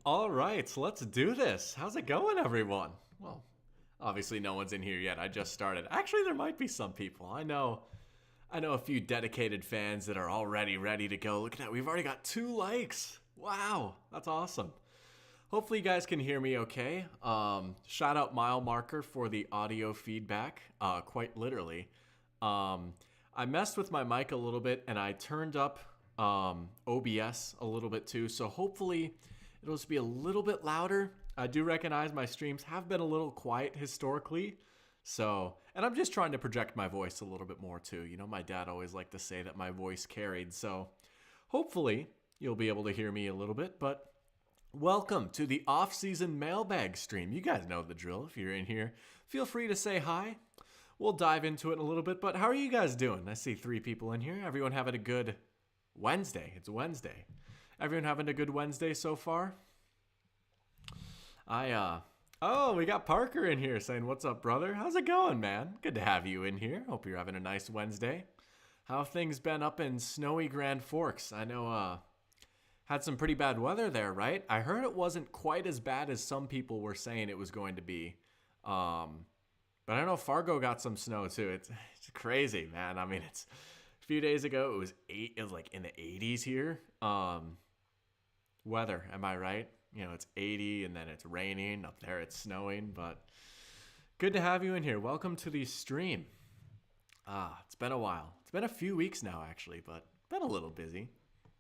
All right, so let's do this. How's it going, everyone? Well, obviously no one's in here yet. I just started. Actually, there might be some people. I know a few dedicated fans that are already ready to go. Look at that. We've already got 2 likes. Wow, that's awesome. Hopefully you guys can hear me okay. Shout out mile marker for the audio feedback, quite literally. I messed with my mic a little bit and I turned up OBS a little bit too. So hopefully it'll just be a little bit louder. I do recognize my streams have been a little quiet historically. So, and I'm just trying to project my voice a little bit more too. You know, my dad always liked to say that my voice carried. So hopefully you'll be able to hear me a little bit, but welcome to the off-season mailbag stream. You guys know the drill. If you're in here, feel free to say hi. We'll dive into it in a little bit, but how are you guys doing? I see 3 people in here. Everyone having a good Wednesday. It's Wednesday. Everyone having a good Wednesday so far? Oh, we got Parker in here saying, "What's up, brother? How's it going, man? Good to have you in here. Hope you're having a nice Wednesday. How have things been up in snowy Grand Forks? I know, had some pretty bad weather there, right? I heard it wasn't quite as bad as some people were saying it was going to be. But I know Fargo got some snow too. It's crazy, man. I mean, it's a few days ago it was like in the 80s here. Weather, am I right? You know, it's 80 and then it's raining. Up there it's snowing, but good to have you in here. Welcome to the stream. It's been a while. It's been a few weeks now actually, but been a little busy.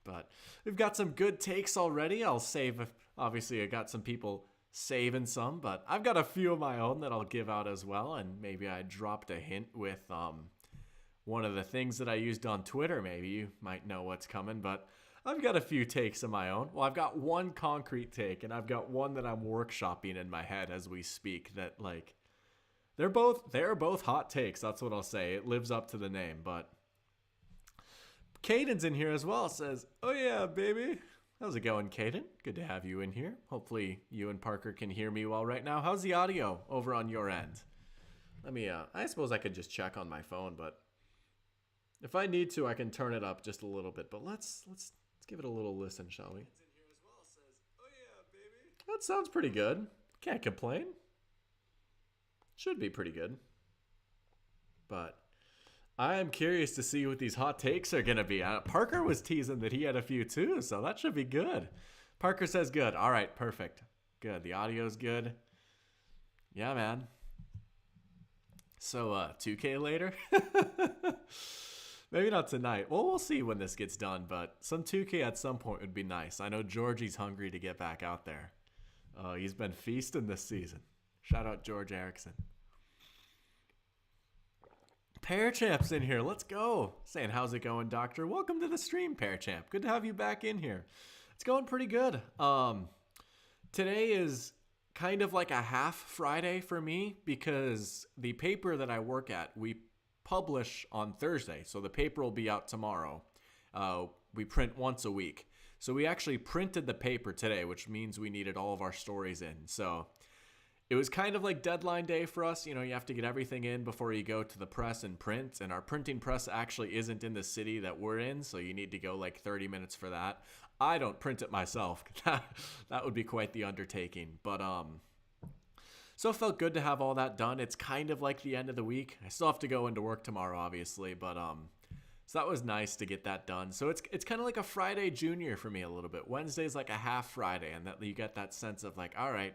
But we've got some good takes already. I'll save, obviously I got some people saving some, but I've got a few of my own that I'll give out as well. And maybe I dropped a hint with one of the things that I used on Twitter. Maybe you might know what's coming, but I've got a few takes of my own. Well, I've got one concrete take and I've got one that I'm workshopping in my head as we speak that like, they're both hot takes. That's what I'll say. It lives up to the name, but Caden's in here as well. Says, "Oh yeah, baby. How's it going, Caden? Good to have you in here. Hopefully you and Parker can hear me well right now. How's the audio over on your end?" Let me, I suppose I could just check on my phone, but if I need to, I can turn it up just a little bit. But let's give it a little listen, shall we? Caden's in here as well. Says, "Oh yeah, baby." That sounds pretty good. Can't complain. Should be pretty good. But I am curious to see what these hot takes are going to be. Parker was teasing that he had a few too, so that should be good. Parker says good. All right, perfect. Good. The audio's good. Yeah, man. So, 2K later? Maybe not tonight. Well, we'll see when this gets done, but some 2K at some point would be nice. I know Georgie's hungry to get back out there. He's been feasting this season. Shout out George Erickson. Parachamp's in here. Let's go. Saying, "How's it going, Doctor?" Welcome to the stream, Parachamp. Good to have you back in here. It's going pretty good. Today is kind of like a half Friday for me because the paper that I work at, we publish on Thursday. So the paper will be out tomorrow. We print once a week. So we actually printed the paper today, which means we needed all of our stories in. So it was kind of like deadline day for us. You know, you have to get everything in before you go to the press and print. And our printing press actually isn't in the city that we're in, so you need to go like 30 minutes for that. I don't print it myself. That would be quite the undertaking. But so it felt good to have all that done. It's kind of like the end of the week. I still have to go into work tomorrow, obviously, but so that was nice to get that done. So it's kind of like a Friday junior for me a little bit. Wednesday's like a half Friday, and that you get that sense of like, all right,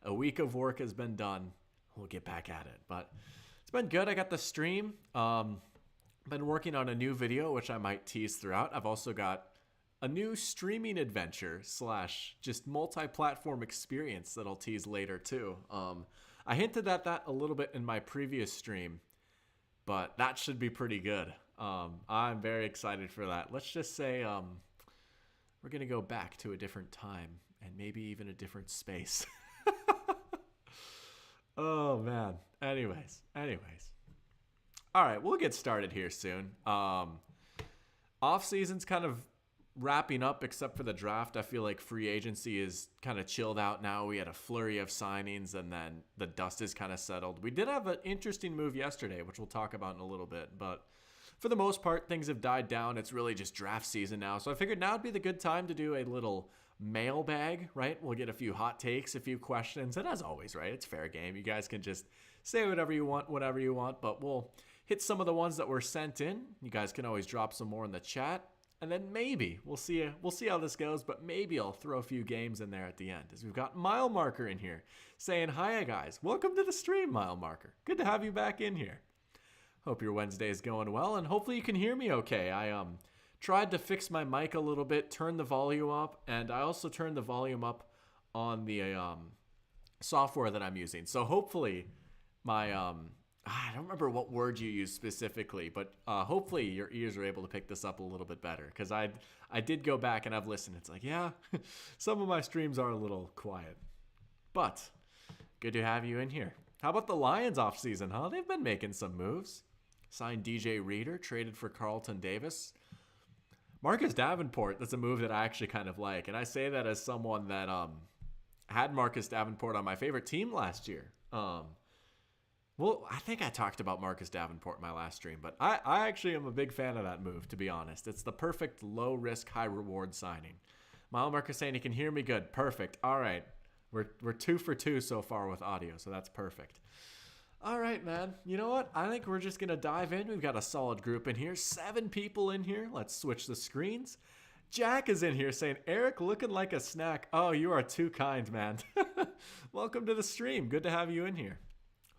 a week of work has been done. We'll get back at it. But it's been good. I got the stream. Been working on a new video, which I might tease throughout. I've also got a new streaming adventure / just multi-platform experience that I'll tease later too. I hinted at that a little bit in my previous stream, but that should be pretty good. I'm very excited for that. Let's just say we're going to go back to a different time and maybe even a different space. Oh, man. Anyways. All right, we'll get started here soon. Off-season's kind of wrapping up except for the draft. I feel like free agency is kind of chilled out now. We had a flurry of signings, and then the dust is kind of settled. We did have an interesting move yesterday, which we'll talk about in a little bit, but for the most part, things have died down. It's really just draft season now. So I figured now would be the good time to do a little mailbag, right? We'll get a few hot takes, a few questions, and as always, right, it's fair game. You guys can just say whatever you want, but we'll hit some of the ones that were sent in. You guys can always drop some more in the chat, and then maybe we'll see how this goes, but maybe I'll throw a few games in there at the end, as we've got Mile Marker in here saying, "Hi guys, welcome to the stream, Mile Marker. Good to have you back in here. Hope your Wednesday is going well, and hopefully you can hear me okay. I tried to fix my mic a little bit, turn the volume up, and I also turned the volume up on the software that I'm using. So hopefully my I don't remember what word you used specifically, but hopefully your ears are able to pick this up a little bit better, because I did go back and I've listened. It's like, yeah, some of my streams are a little quiet, but good to have you in here. How about the Lions offseason, huh? They've been making some moves. Signed DJ Reader, traded for Carlton Davis. Marcus Davenport, that's a move that I actually kind of like, and I say that as someone that had Marcus Davenport on my favorite team last year. Well, I think I talked about Marcus Davenport in my last stream, but I actually am a big fan of that move, to be honest. It's the perfect low-risk, high-reward signing. Mile Marker saying he can hear me good. Perfect. All right. We're 2 for 2 so far with audio, so that's perfect. All right, man. You know what? I think we're just going to dive in. We've got a solid group in here. 7 people in here. Let's switch the screens. Jack is in here saying, "Eric looking like a snack." Oh, you are too kind, man. Welcome to the stream. Good to have you in here.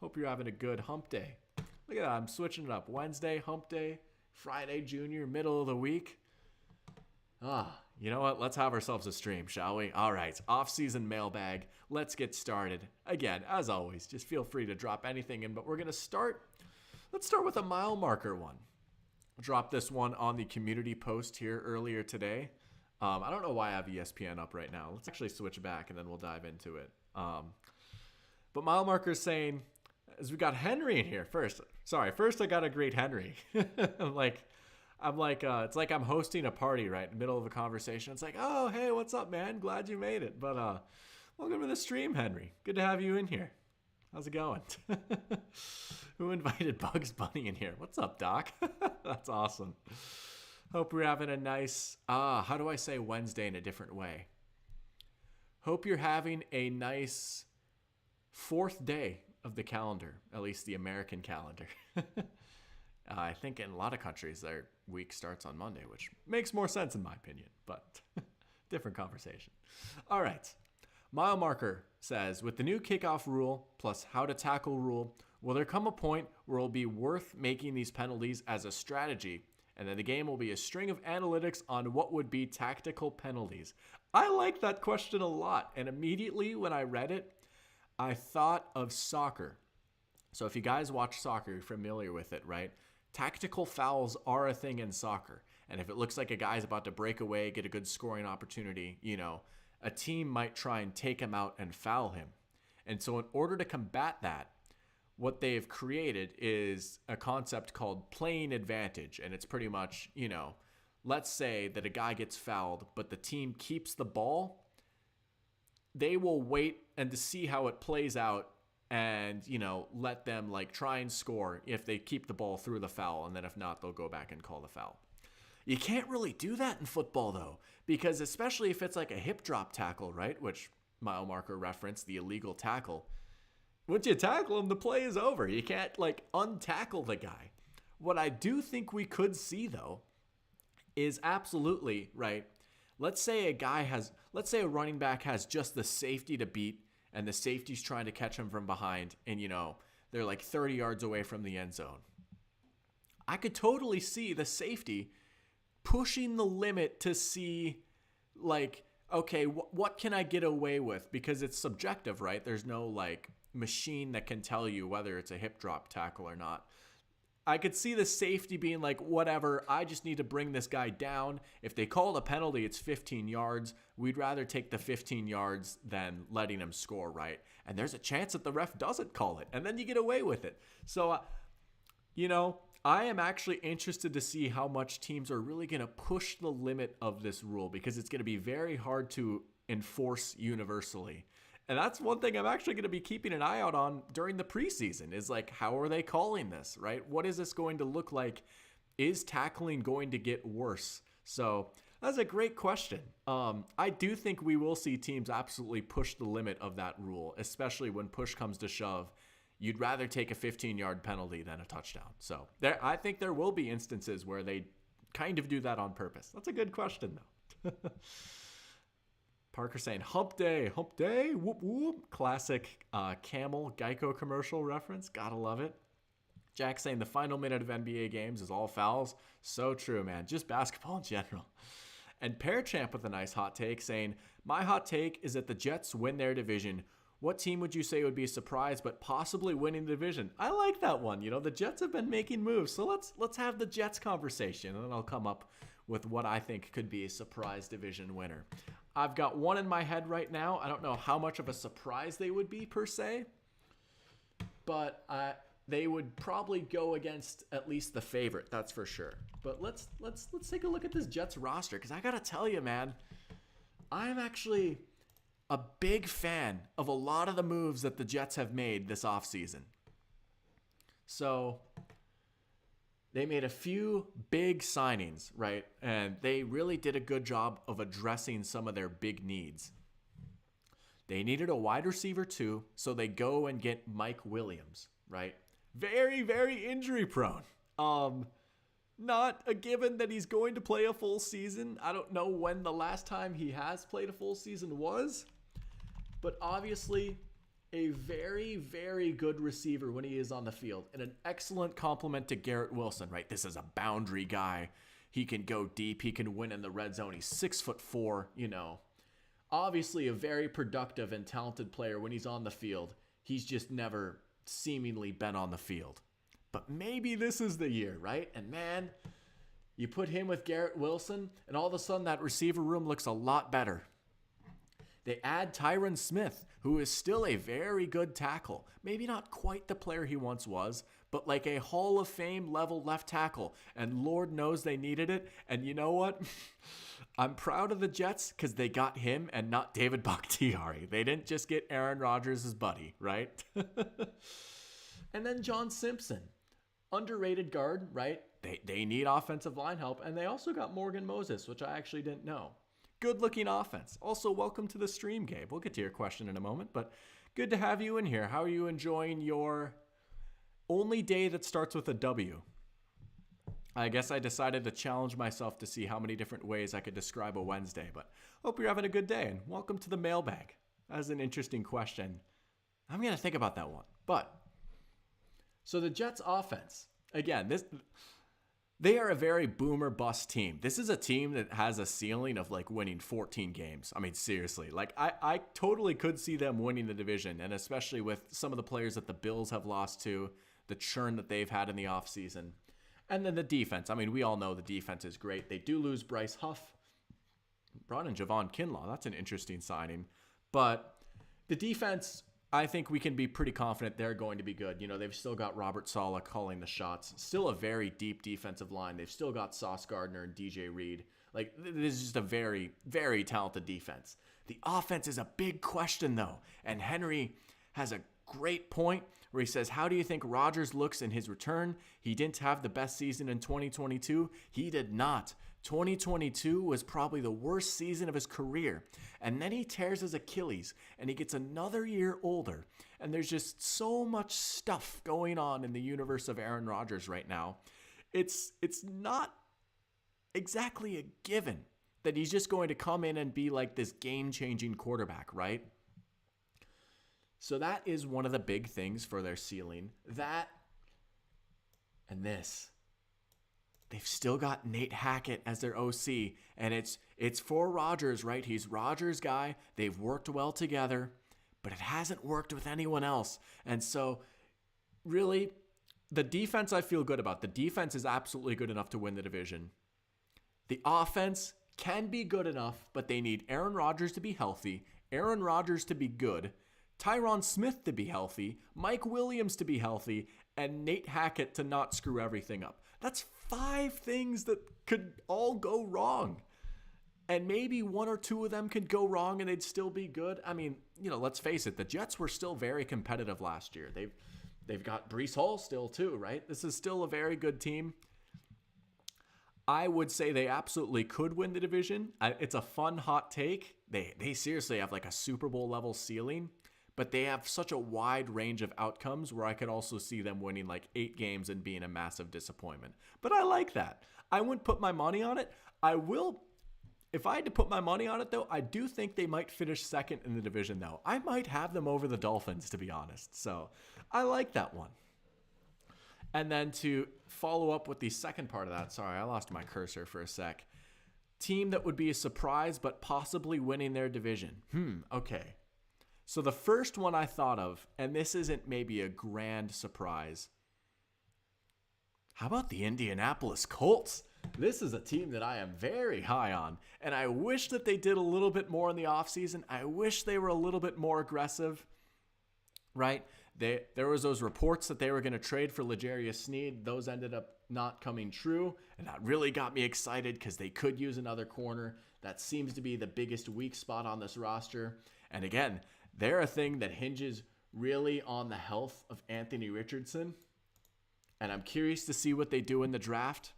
Hope you're having a good hump day. Look at that. I'm switching it up. Wednesday, hump day. Friday, junior, middle of the week. You know what? Let's have ourselves a stream, shall we? All right. Off-season mailbag. Let's get started. Again, as always, just feel free to drop anything in, but we're going to start. Let's start with a Mile Marker one. Drop this one on the community post here earlier today. I don't know why I have ESPN up right now. Let's actually switch back and then we'll dive into it. But Mile Marker's saying, as we got Henry in here first. First I got to greet Henry. I'm like, it's like I'm hosting a party right in the middle of a conversation. It's like, "Oh, hey, what's up, man? Glad you made it." But welcome to the stream, Henry. Good to have you in here. How's it going? Who invited Bugs Bunny in here? What's up, Doc? That's awesome. Hope you're having a nice, how do I say Wednesday in a different way? Hope you're having a nice 4th day of the calendar, at least the American calendar. I think in a lot of countries, their week starts on Monday, which makes more sense in my opinion, but different conversation. All right. Mile Marker says, "With the new kickoff rule plus how to tackle rule, will there come a point where it'll be worth making these penalties as a strategy, and then the game will be a string of analytics on what would be tactical penalties?" I like that question a lot, and immediately when I read it, I thought of soccer. So if you guys watch soccer, you're familiar with it, right? Tactical fouls are a thing in soccer. And if it looks like a guy's about to break away, get a good scoring opportunity, a team might try and take him out and foul him. And so in order to combat that, what they've created is a concept called playing advantage. And it's pretty much, let's say that a guy gets fouled, but the team keeps the ball. They will wait and to see how it plays out and, let them try and score if they keep the ball through the foul. And then if not, they'll go back and call the foul. You can't really do that in football, though, because especially if it's like a hip drop tackle, right? Which Mile Marker referenced, the illegal tackle. Once you tackle him, the play is over. You can't untackle the guy. What I do think we could see, though, is absolutely, right? Let's say a running back has just the safety to beat, and the safety's trying to catch him from behind, and they're 30 yards away from the end zone. I could totally see the safety pushing the limit to see, okay, what can I get away with? Because it's subjective, right? There's no machine that can tell you whether it's a hip drop tackle or not. I could see the safety being whatever, I just need to bring this guy down. If they call a penalty, it's 15 yards. We'd rather take the 15 yards than letting him score, right? And there's a chance that the ref doesn't call it, and then you get away with it. So, I am actually interested to see how much teams are really going to push the limit of this rule, because it's going to be very hard to enforce universally. And that's one thing I'm actually going to be keeping an eye out on during the preseason is how are they calling this, right? What is this going to look like? Is tackling going to get worse? So That's a great question. I do think we will see teams absolutely push the limit of that rule, especially when push comes to shove. You'd rather take a 15-yard penalty than a touchdown. So I think there will be instances where they kind of do that on purpose. That's a good question, though. Parker saying, hump day, whoop, whoop. Classic Camel Geico commercial reference. Gotta love it. Jack saying the final minute of NBA games is all fouls. So true, man. Just basketball in general. And Pearchamp with a nice hot take saying, my hot take is that the Jets win their division. What team would you say would be a surprise but possibly winning the division? I like that one. You know, the Jets have been making moves. So let's have the Jets conversation, and then I'll come up with what I think could be a surprise division winner. I've got one in my head right now. I don't know how much of a surprise they would be per se, but they would probably go against at least the favorite, that's for sure. But let's take a look at this Jets roster, because I gotta tell you, man, I'm actually a big fan of a lot of the moves that the Jets have made this offseason. So they made a few big signings, right? And they really did a good job of addressing some of their big needs. They needed a wide receiver too, so they go and get Mike Williams, right? Very, very injury prone. Not a given that he's going to play a full season. I don't know when the last time he has played a full season was, but obviously a very, very good receiver when he is on the field, and an excellent complement to Garrett Wilson, right? This is a boundary guy. He can go deep. He can win in the red zone. He's 6'4", you know. Obviously a very productive and talented player when he's on the field. He's just never seemingly been on the field. But maybe this is the year, right? And man, you put him with Garrett Wilson, and all of a sudden that receiver room looks a lot better. They add Tyron Smith, who is still a very good tackle. Maybe not quite the player he once was, but like a Hall of Fame level left tackle. And Lord knows they needed it. And you know what? I'm proud of the Jets because they got him and not David Bakhtiari. They didn't just get Aaron Rodgers' buddy, right? And then John Simpson, underrated guard, right? They need offensive line help. And they also got Morgan Moses, which I actually didn't know. Good looking offense. Also, welcome to the stream, Gabe. We'll get to your question in a moment, but good to have you in here. How are you enjoying your only day that starts with a W? I guess I decided to challenge myself to see how many different ways I could describe a Wednesday, but hope you're having a good day, and welcome to the mailbag. That's an interesting question. I'm going to think about that one. But, so the Jets offense, again, they are a very boomer bust team. This is a team that has a ceiling of like winning 14 games. I mean, seriously, like I totally could see them winning the division, and especially with some of the players that the Bills have lost to, the churn that they've had in the offseason. And then the defense. I mean, we all know the defense is great. They do lose Bryce Huff. Brought in Javon Kinlaw. That's an interesting signing. But the defense, I think we can be pretty confident they're going to be good. You know, they've still got Robert Saleh calling the shots. Still a very deep defensive line. They've still got Sauce Gardner and DJ Reed. Like, this is just a very, very talented defense. The offense is a big question, though. And Henry has a great point where he says, how do you think Rodgers looks in his return? He didn't have the best season in 2022. He did not. 2022 was probably the worst season of his career. And then he tears his Achilles and he gets another year older. And there's just so much stuff going on in the universe of Aaron Rodgers right now. It's not exactly a given that he's just going to come in and be like this game-changing quarterback, right? So that is one of the big things for their ceiling. That and this. They've still got Nate Hackett as their OC, and it's for Rodgers, right? He's Rodgers' guy. They've worked well together, but it hasn't worked with anyone else. And so, really, the defense I feel good about. The defense is absolutely good enough to win the division. The offense can be good enough, but they need Aaron Rodgers to be healthy, Aaron Rodgers to be good, Tyron Smith to be healthy, Mike Williams to be healthy, and Nate Hackett to not screw everything up. That's 5 things that could all go wrong. And maybe 1 or 2 of them could go wrong and they'd still be good. I mean, you know, let's face it, the Jets were still very competitive last year. They've got Breece Hall still too, right? This is still a very good team. I would say they absolutely could win the division. It's a fun hot take. They seriously have like a Super Bowl level ceiling, but they have such a wide range of outcomes where I could also see them winning like 8 games and being a massive disappointment. But I like that. I wouldn't put my money on it. I will. If I had to put my money on it, though, I do think they might finish second in the division, though. I might have them over the Dolphins, to be honest. So I like that one. And then to follow up with the second part of that, sorry, I lost my cursor for a sec. Team that would be a surprise, but possibly winning their division. Okay. So the first one I thought of, and this isn't maybe a grand surprise. How about the Indianapolis Colts? This is a team that I am very high on, and I wish that they did a little bit more in the offseason. I wish they were a little bit more aggressive, right? There was those reports that they were going to trade for L'Jarius Sneed. Those ended up not coming true, and that really got me excited because they could use another corner. That seems to be the biggest weak spot on this roster. And again, they're a thing that hinges really on the health of Anthony Richardson, and I'm curious to see what they do in the draft.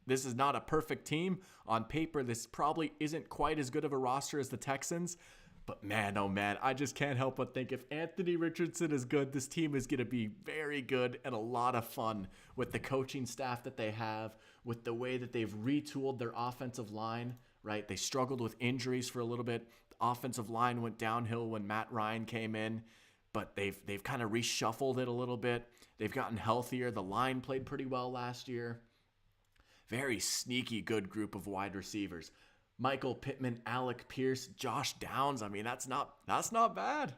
This is not a perfect team. On paper, this probably isn't quite as good of a roster as the Texans. But man, oh man, I just can't help but think if Anthony Richardson is good, this team is going to be very good and a lot of fun with the coaching staff that they have, with the way that they've retooled their offensive line, right? They struggled with injuries for a little bit. The offensive line went downhill when Matt Ryan came in, but they've kind of reshuffled it a little bit. They've gotten healthier. The line played pretty well last year. Very sneaky good group of wide receivers. Michael Pittman, Alec Pierce, Josh Downs. I mean, that's not bad.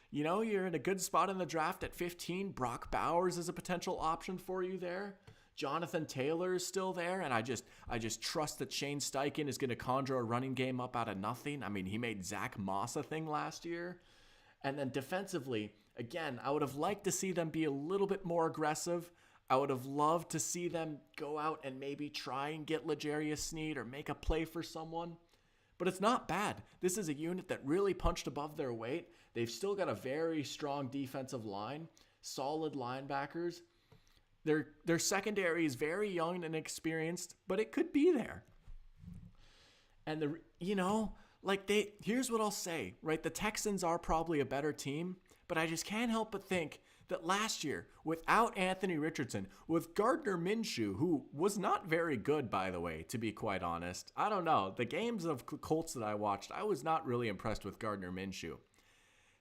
You know, you're in a good spot in the draft at 15. Brock Bowers is a potential option for you there. Jonathan Taylor is still there, and I just trust that Shane Steichen is going to conjure a running game up out of nothing. I mean, he made Zach Moss a thing last year. And then defensively, again, I would have liked to see them be a little bit more aggressive. I would have loved to see them go out and maybe try and get L'Jarius Sneed or make a play for someone. But it's not bad. This is a unit that really punched above their weight. They've still got a very strong defensive line, solid linebackers. Their secondary is very young and inexperienced, but it could be there. And here's what I'll say, right? The Texans are probably a better team, but I just can't help but think that last year, without Anthony Richardson, with Gardner Minshew, who was not very good, by the way, to be quite honest. I don't know. The games of Colts that I watched, I was not really impressed with Gardner Minshew.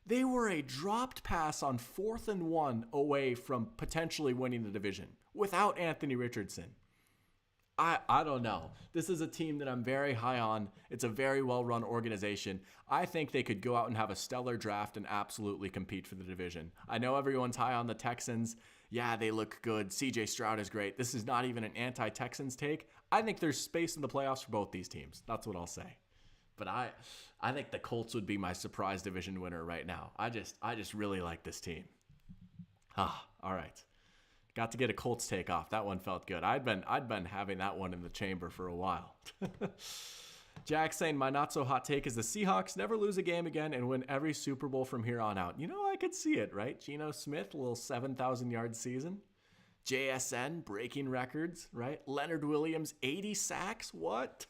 They were a dropped pass on 4th and 1 away from potentially winning the division without Anthony Richardson. I don't know. This is a team that I'm very high on. It's a very well-run organization. I think they could go out and have a stellar draft and absolutely compete for the division. I know everyone's high on the Texans. Yeah, they look good. CJ Stroud is great. This is not even an anti-Texans take. I think there's space in the playoffs for both these teams. That's what I'll say. But I think the Colts would be my surprise division winner right now. I just really like this team. All right. Got to get a Colts take off. That one felt good. I'd been having that one in the chamber for a while. Jack saying, my not so hot take is the Seahawks never lose a game again and win every Super Bowl from here on out. You know, I could see it, right? Geno Smith, a little 7,000-yard season. JSN breaking records, right? Leonard Williams, 80 sacks. What?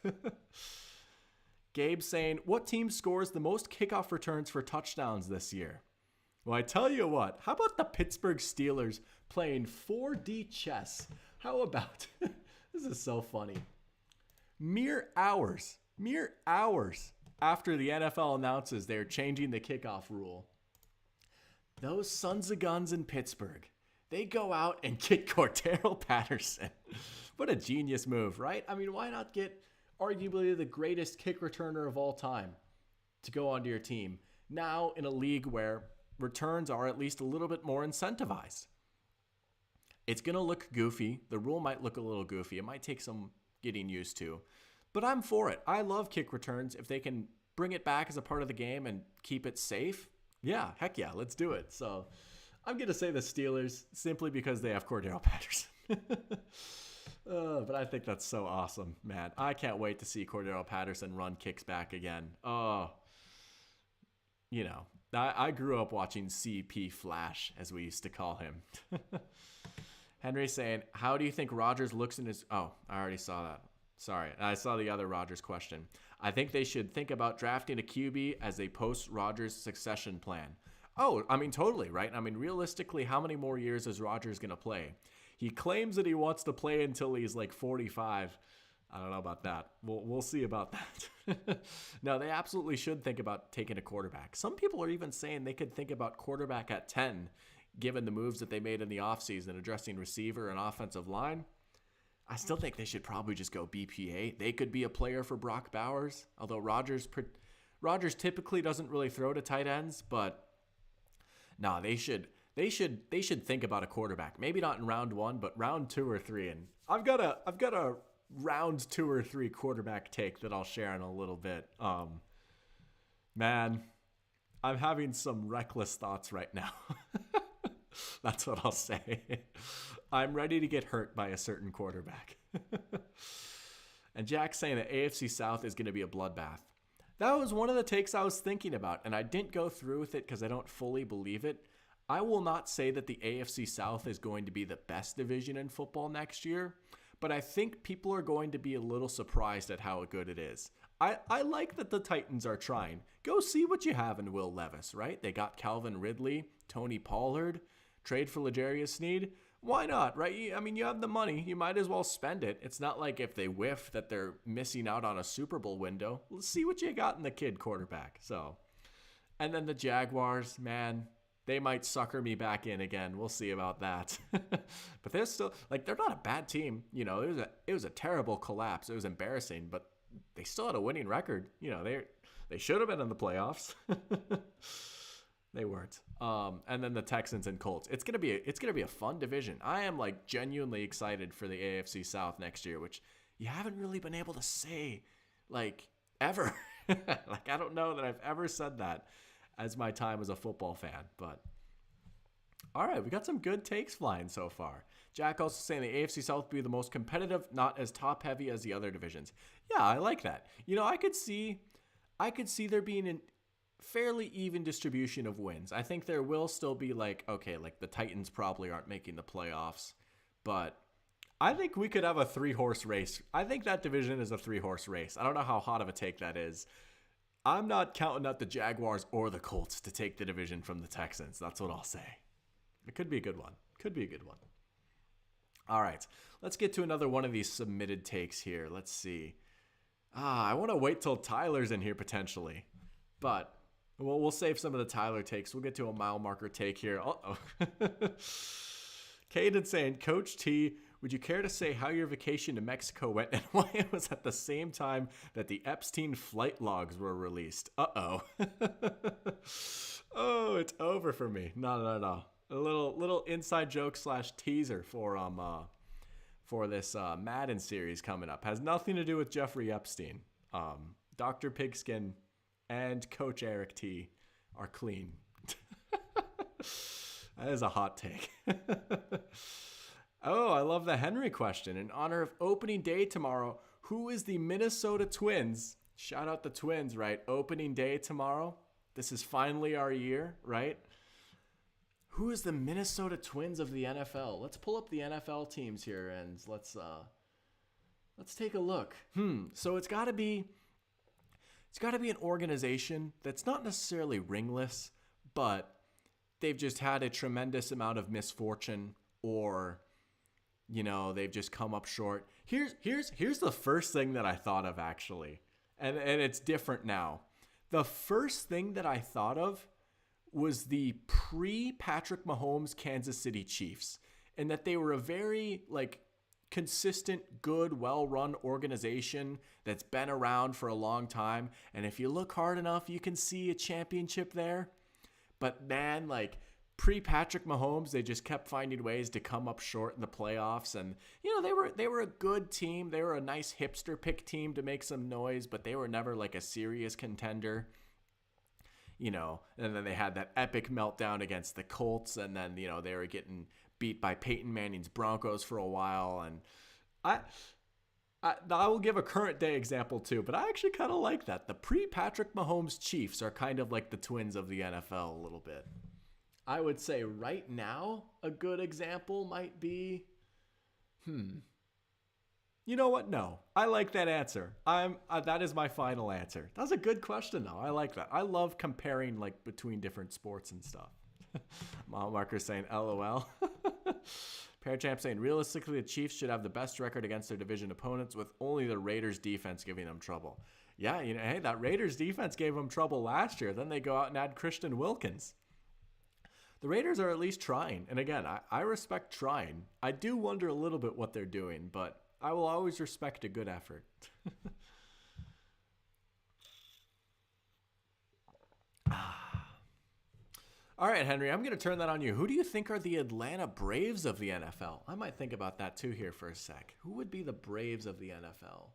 Gabe saying, what team scores the most kickoff returns for touchdowns this year? Well, I tell you what, how about the Pittsburgh Steelers playing 4D chess? How about, this is so funny. Mere hours after the NFL announces they're changing the kickoff rule, those sons of guns in Pittsburgh, they go out and get Cordero Patterson. What a genius move, right? I mean, why not get arguably the greatest kick returner of all time to go onto your team? Now in a league where returns are at least a little bit more incentivized. It's going to look goofy. The rule might look a little goofy. It might take some getting used to. But I'm for it. I love kick returns. If they can bring it back as a part of the game and keep it safe, yeah, heck yeah, let's do it. So I'm going to say the Steelers simply because they have Cordero Patterson. But I think that's so awesome, man. I can't wait to see Cordero Patterson run kicks back again. Oh, you know, I grew up watching CP Flash, as we used to call him. Henry saying, how do you think Rodgers looks in his... Oh, I already saw that. Sorry. I saw the other Rodgers question. I think they should think about drafting a QB as a post-Rodgers succession plan. Oh, I mean, totally, right? I mean, realistically, how many more years is Rodgers going to play? He claims that he wants to play until he's like 45. I don't know about that. We'll see about that. No, they absolutely should think about taking a quarterback. Some people are even saying they could think about quarterback at 10, given the moves that they made in the offseason addressing receiver and offensive line. I still think they should probably just go BPA. They could be a player for Brock Bowers, although Rodgers typically doesn't really throw to tight ends, but no, they should think about a quarterback. Maybe not in round 1, but round 2 or 3. And I've got a round 2 or 3 quarterback take that I'll share in a little bit. Man, I'm having some reckless thoughts right now. That's what I'll say. I'm ready to get hurt by a certain quarterback. And Jack's saying that AFC South is going to be a bloodbath. That was one of the takes I was thinking about, and I didn't go through with it because I don't fully believe it. I will not say that the AFC South is going to be the best division in football next year, but I think people are going to be a little surprised at how good it is. I like that the Titans are trying. Go see what you have in Will Levis, right? They got Calvin Ridley, Tony Pollard, trade for L'Jarius Sneed. Why not, right? I mean, you have the money. You might as well spend it. It's not like if they whiff that they're missing out on a Super Bowl window. Let's see what you got in the kid quarterback. So, and then the Jaguars, man, they might sucker me back in again. We'll see about that. But they're still, like, they're not a bad team. You know, it was a terrible collapse. It was embarrassing, but they still had a winning record. You know, they should have been in the playoffs. They weren't. And then the Texans and Colts. It's gonna be a fun division. I am like genuinely excited for the AFC South next year, which you haven't really been able to say like ever. Like I don't know that I've ever said that as my time as a football fan. But all right, we got some good takes flying so far. Jack also saying the AFC South will be the most competitive, not as top heavy as the other divisions. Yeah, I like that. You know, I could see there being a fairly even distribution of wins. I think there will still be like the Titans probably aren't making the playoffs, but I think we could have a 3-horse race. I think that division is a 3-horse race. I don't know how hot of a take that is. I'm not counting out the Jaguars or the Colts to take the division from the Texans. That's what I'll say. It could be a good one. All right, let's get to another one of these submitted takes here. Let's see. I want to wait till Tyler's in here potentially, but we'll save some of the Tyler takes. We'll get to a mile marker take here. Uh-oh. Caden saying, Coach T, would you care to say how your vacation to Mexico went and why it was at the same time that the Epstein flight logs were released? Uh-oh. Oh, it's over for me. No. A little inside joke / teaser for this Madden series coming up. Has nothing to do with Jeffrey Epstein. Dr. Pigskin and Coach Eric T are clean. That is a hot take. Oh, I love the Henry question. In honor of opening day tomorrow, who is the Minnesota Twins? Shout out the Twins, right? Opening day tomorrow. This is finally our year, right? Who is the Minnesota Twins of the NFL? Let's pull up the NFL teams here and let's take a look. So it's got to be an organization that's not necessarily ringless, but they've just had a tremendous amount of misfortune, or you know, they've just come up short. Here's the first thing that I thought of actually, and it's different now. The first thing that I thought of was the pre-Patrick Mahomes Kansas City Chiefs, and that they were a very consistent, good, well-run organization that's been around for a long time. And if you look hard enough, you can see a championship there. But man, pre-Patrick Mahomes, they just kept finding ways to come up short in the playoffs. And you know, they were a good team. They were a nice hipster pick team to make some noise, but they were never a serious contender. You know, and then they had that epic meltdown against the Colts, and then, you know, they were getting beat by Peyton Manning's Broncos for a while. And I will give a current day example too, but I actually kind of like that. The pre-Patrick Mahomes Chiefs are kind of like the Twins of the NFL a little bit. I would say right now a good example might be, You know what? No. I like that answer. That is my final answer. That's a good question though. I like that. I love comparing like between different sports and stuff. Mile marker saying LOL. Parachamp saying realistically the Chiefs should have the best record against their division opponents with only the Raiders defense giving them trouble. Yeah, hey, that Raiders defense gave them trouble last year. Then they go out and add Christian Wilkins. The Raiders are at least trying. And again, I respect trying. I do wonder a little bit what they're doing, but I will always respect a good effort. All right, Henry, I'm going to turn that on you. Who do you think are the Atlanta Braves of the NFL? I might think about that too here for a sec. Who would be the Braves of the NFL?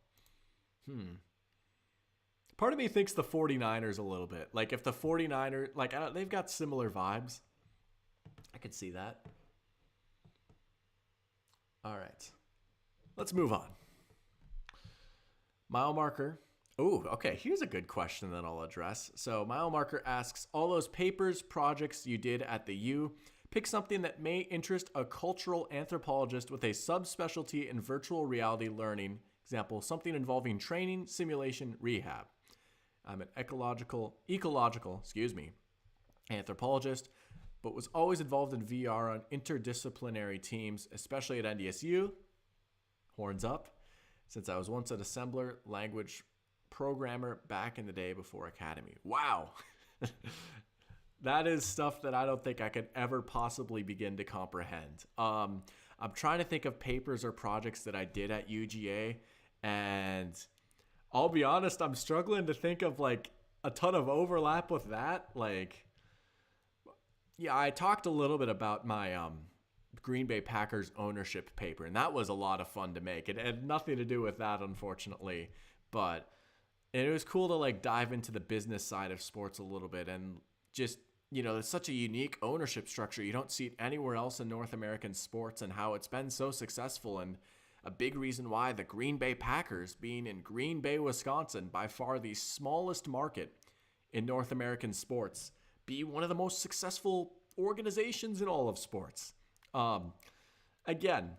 Part of me thinks the 49ers a little bit. Like if the 49ers, like they've got similar vibes. I could see that. All right. Let's move on. Mile marker. Oh, okay. Here's a good question that I'll address. So Mile marker asks, all those papers, projects you did at the U, pick something that may interest a cultural anthropologist with a subspecialty in virtual reality learning. Example, something involving training, simulation, rehab. I'm an ecological, anthropologist, but was always involved in VR on interdisciplinary teams, especially at NDSU. Horns up, since I was once an assembler, language programmer back in the day before Academy. Wow. That is stuff that I don't think I could ever possibly begin to comprehend. I'm trying to think of papers or projects that I did at UGA, and I'll be honest, I'm struggling to think of like a ton of overlap with that. Like, yeah, I talked a little bit about my Green Bay Packers ownership paper, and that was a lot of fun to make. It had nothing to do with that, unfortunately, but it was cool to like dive into the business side of sports a little bit, and just, it's such a unique ownership structure. You don't see it anywhere else in North American sports, and how it's been so successful, and a big reason why the Green Bay Packers, being in Green Bay, Wisconsin, by far the smallest market in North American sports, be one of the most successful organizations in all of sports. Again,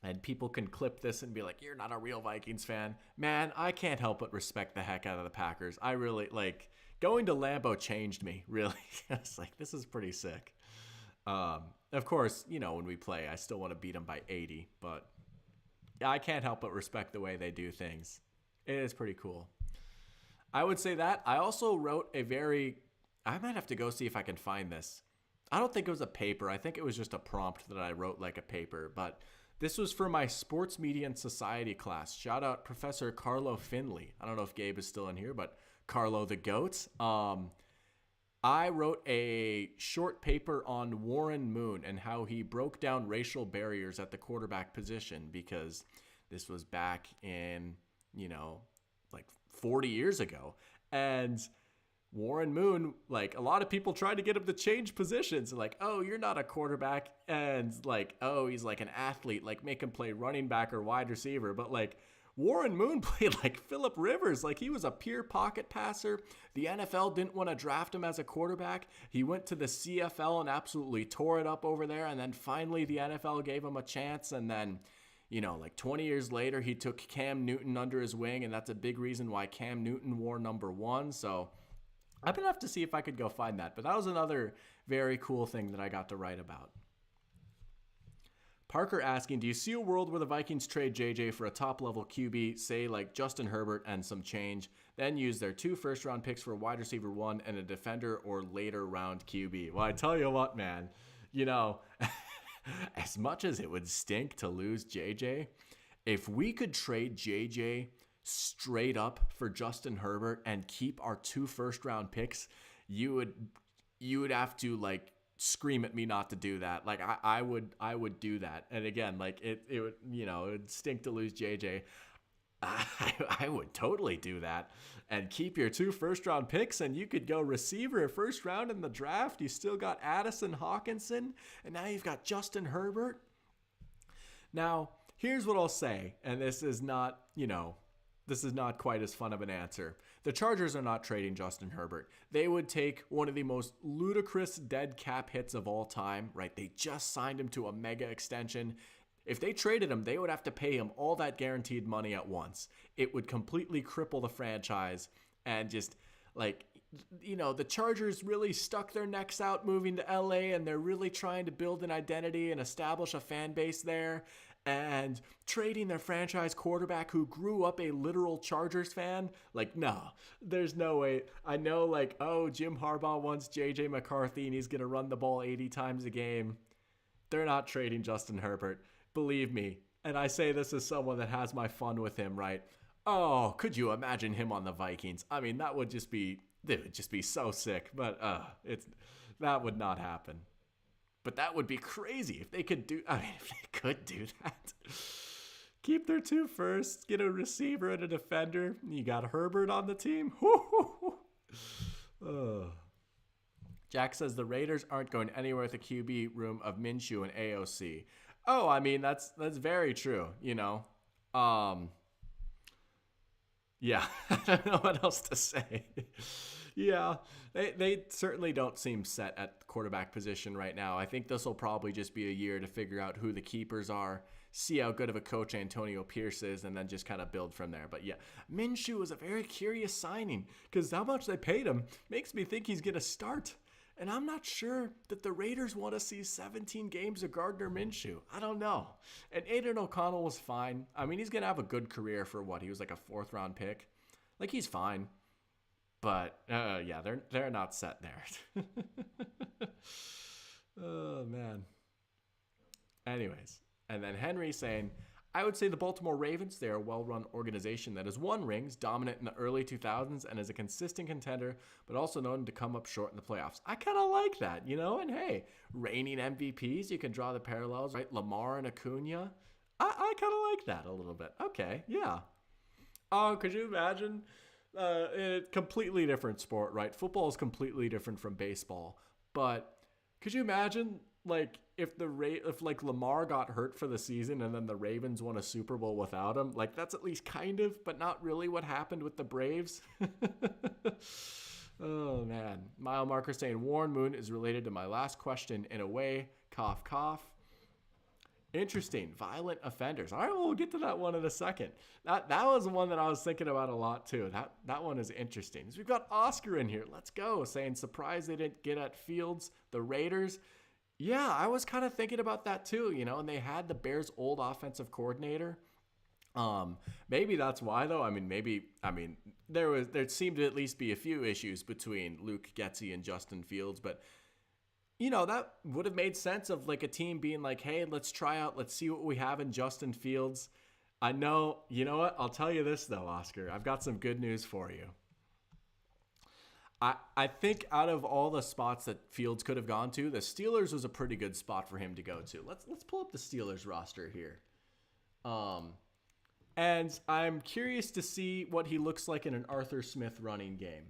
and people can clip this and be like, you're not a real Vikings fan. Man, I can't help but respect the heck out of the Packers. I really, like, going to Lambeau changed me, really. I was like, this is pretty sick. Of course, when we play, I still want to beat them by 80, but I can't help but respect the way they do things. It is pretty cool. I would say that. I also wrote I might have to go see if I can find this. I don't think it was a paper. I think it was just a prompt that I wrote like a paper, but this was for my sports media and society class. Shout out Professor Carlo Finley. I don't know if Gabe is still in here, but Carlo the GOAT. I wrote a short paper on Warren Moon and how he broke down racial barriers at the quarterback position, because this was back in, like 40 years ago. And Warren Moon, like, a lot of people tried to get him to change positions. Like, oh, you're not a quarterback. And like, oh, he's like an athlete. Like, make him play running back or wide receiver. But like, Warren Moon played like Phillip Rivers. Like, he was a pure pocket passer. The NFL didn't want to draft him as a quarterback. He went to the CFL and absolutely tore it up over there. And then finally the NFL gave him a chance. And then, like 20 years later, he took Cam Newton under his wing. And that's a big reason why Cam Newton wore number 1. So I'm going to have to see if I could go find that. But that was another very cool thing that I got to write about. Parker asking, do you see a world where the Vikings trade JJ for a top-level QB, say like Justin Herbert and some change, then use their 2 first-round picks for a wide receiver 1 and a defender or later-round QB? Well, I tell you what, man, as much as it would stink to lose JJ, if we could trade JJ straight up for Justin Herbert and keep our 2 first-round picks, you would have to like scream at me not to do that. Like I would do that. And again, like it would, it would stink to lose JJ. I would totally do that and keep your 2 first-round picks, and you could go receiver first round in the draft. You still got Addison Hawkinson, and now you've got Justin Herbert. Now, here's what I'll say, and this is not quite as fun of an answer. The Chargers are not trading Justin Herbert. They would take one of the most ludicrous dead cap hits of all time, right? They just signed him to a mega extension. If they traded him, they would have to pay him all that guaranteed money at once. It would completely cripple the franchise and just like, the Chargers really stuck their necks out moving to LA, and they're really trying to build an identity and establish a fan base there. And trading their franchise quarterback who grew up a literal Chargers fan, like, no, there's no way. I know, like, oh, Jim Harbaugh wants JJ McCarthy and he's going to run the ball 80 times a game. They're not trading Justin Herbert. Believe me. And I say this as someone that has my fun with him, right? Oh, could you imagine him on the Vikings? I mean, that would just be so sick. But that would not happen. But that would be crazy if they could do that. Keep their 2 firsts, get a receiver and a defender. You got Herbert on the team. Jack says the Raiders aren't going anywhere with the QB room of Minshew and AOC. Oh, I mean, that's very true, Yeah, I don't know what else to say. Yeah, they certainly don't seem set at the quarterback position right now. I think this will probably just be a year to figure out who the keepers are, see how good of a coach Antonio Pierce is, and then just kind of build from there. But yeah, Minshew was a very curious signing because how much they paid him makes me think he's going to start. And I'm not sure that the Raiders want to see 17 games of Gardner Minshew. I don't know. And Aiden O'Connell was fine. I mean, he's going to have a good career for what? He was like a 4th round pick. Like, he's fine. But, yeah, they're not set there. Oh, man. Anyways. And then Henry saying, I would say the Baltimore Ravens, they're a well-run organization that has won rings, dominant in the early 2000s, and is a consistent contender, but also known to come up short in the playoffs. I kind of like that, And hey, reigning MVPs, you can draw the parallels, right? Lamar and Acuna. I kind of like that a little bit. Okay, yeah. Oh, could you imagine? A completely different sport, right? Football is completely different from baseball. But could you imagine, like, if like Lamar got hurt for the season and then the Ravens won a Super Bowl without him? Like, that's at least kind of, but not really what happened with the Braves. Oh, man. Mile Marker saying Warren Moon is related to my last question in a way. Cough, cough. Interesting. Violent offenders. All right, well, we'll get to that one in a second. That was one that I was thinking about a lot, too. That one is interesting. So we've got Oscar in here. Let's go. Saying, surprised they didn't get at Fields, the Raiders. Yeah, I was kind of thinking about that, too, and they had the Bears' old offensive coordinator. Maybe that's why, though. I mean, there seemed to at least be a few issues between Luke Getsy and Justin Fields, but that would have made sense of like a team being like, hey, let's see what we have in Justin Fields. I know, you know what? I'll tell you this though, Oscar. I've got some good news for you. I think out of all the spots that Fields could have gone to, the Steelers was a pretty good spot for him to go to. Let's pull up the Steelers roster here. And I'm curious to see what he looks like in an Arthur Smith running game.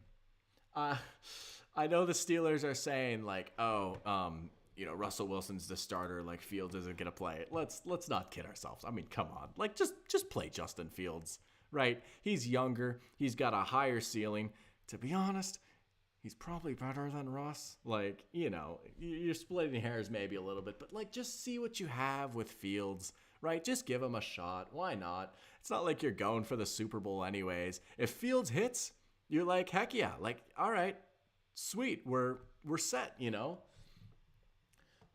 I know the Steelers are saying like, Russell Wilson's the starter, like Fields isn't going to play. Let's not kid ourselves. I mean, come on. Like just play Justin Fields, right? He's younger. He's got a higher ceiling. To be honest, he's probably better than Russ. Like, you're splitting hairs maybe a little bit, but like just see what you have with Fields, right? Just give him a shot. Why not? It's not like you're going for the Super Bowl anyways. If Fields hits, you're like, heck yeah. Like, all right. Sweet, we're set,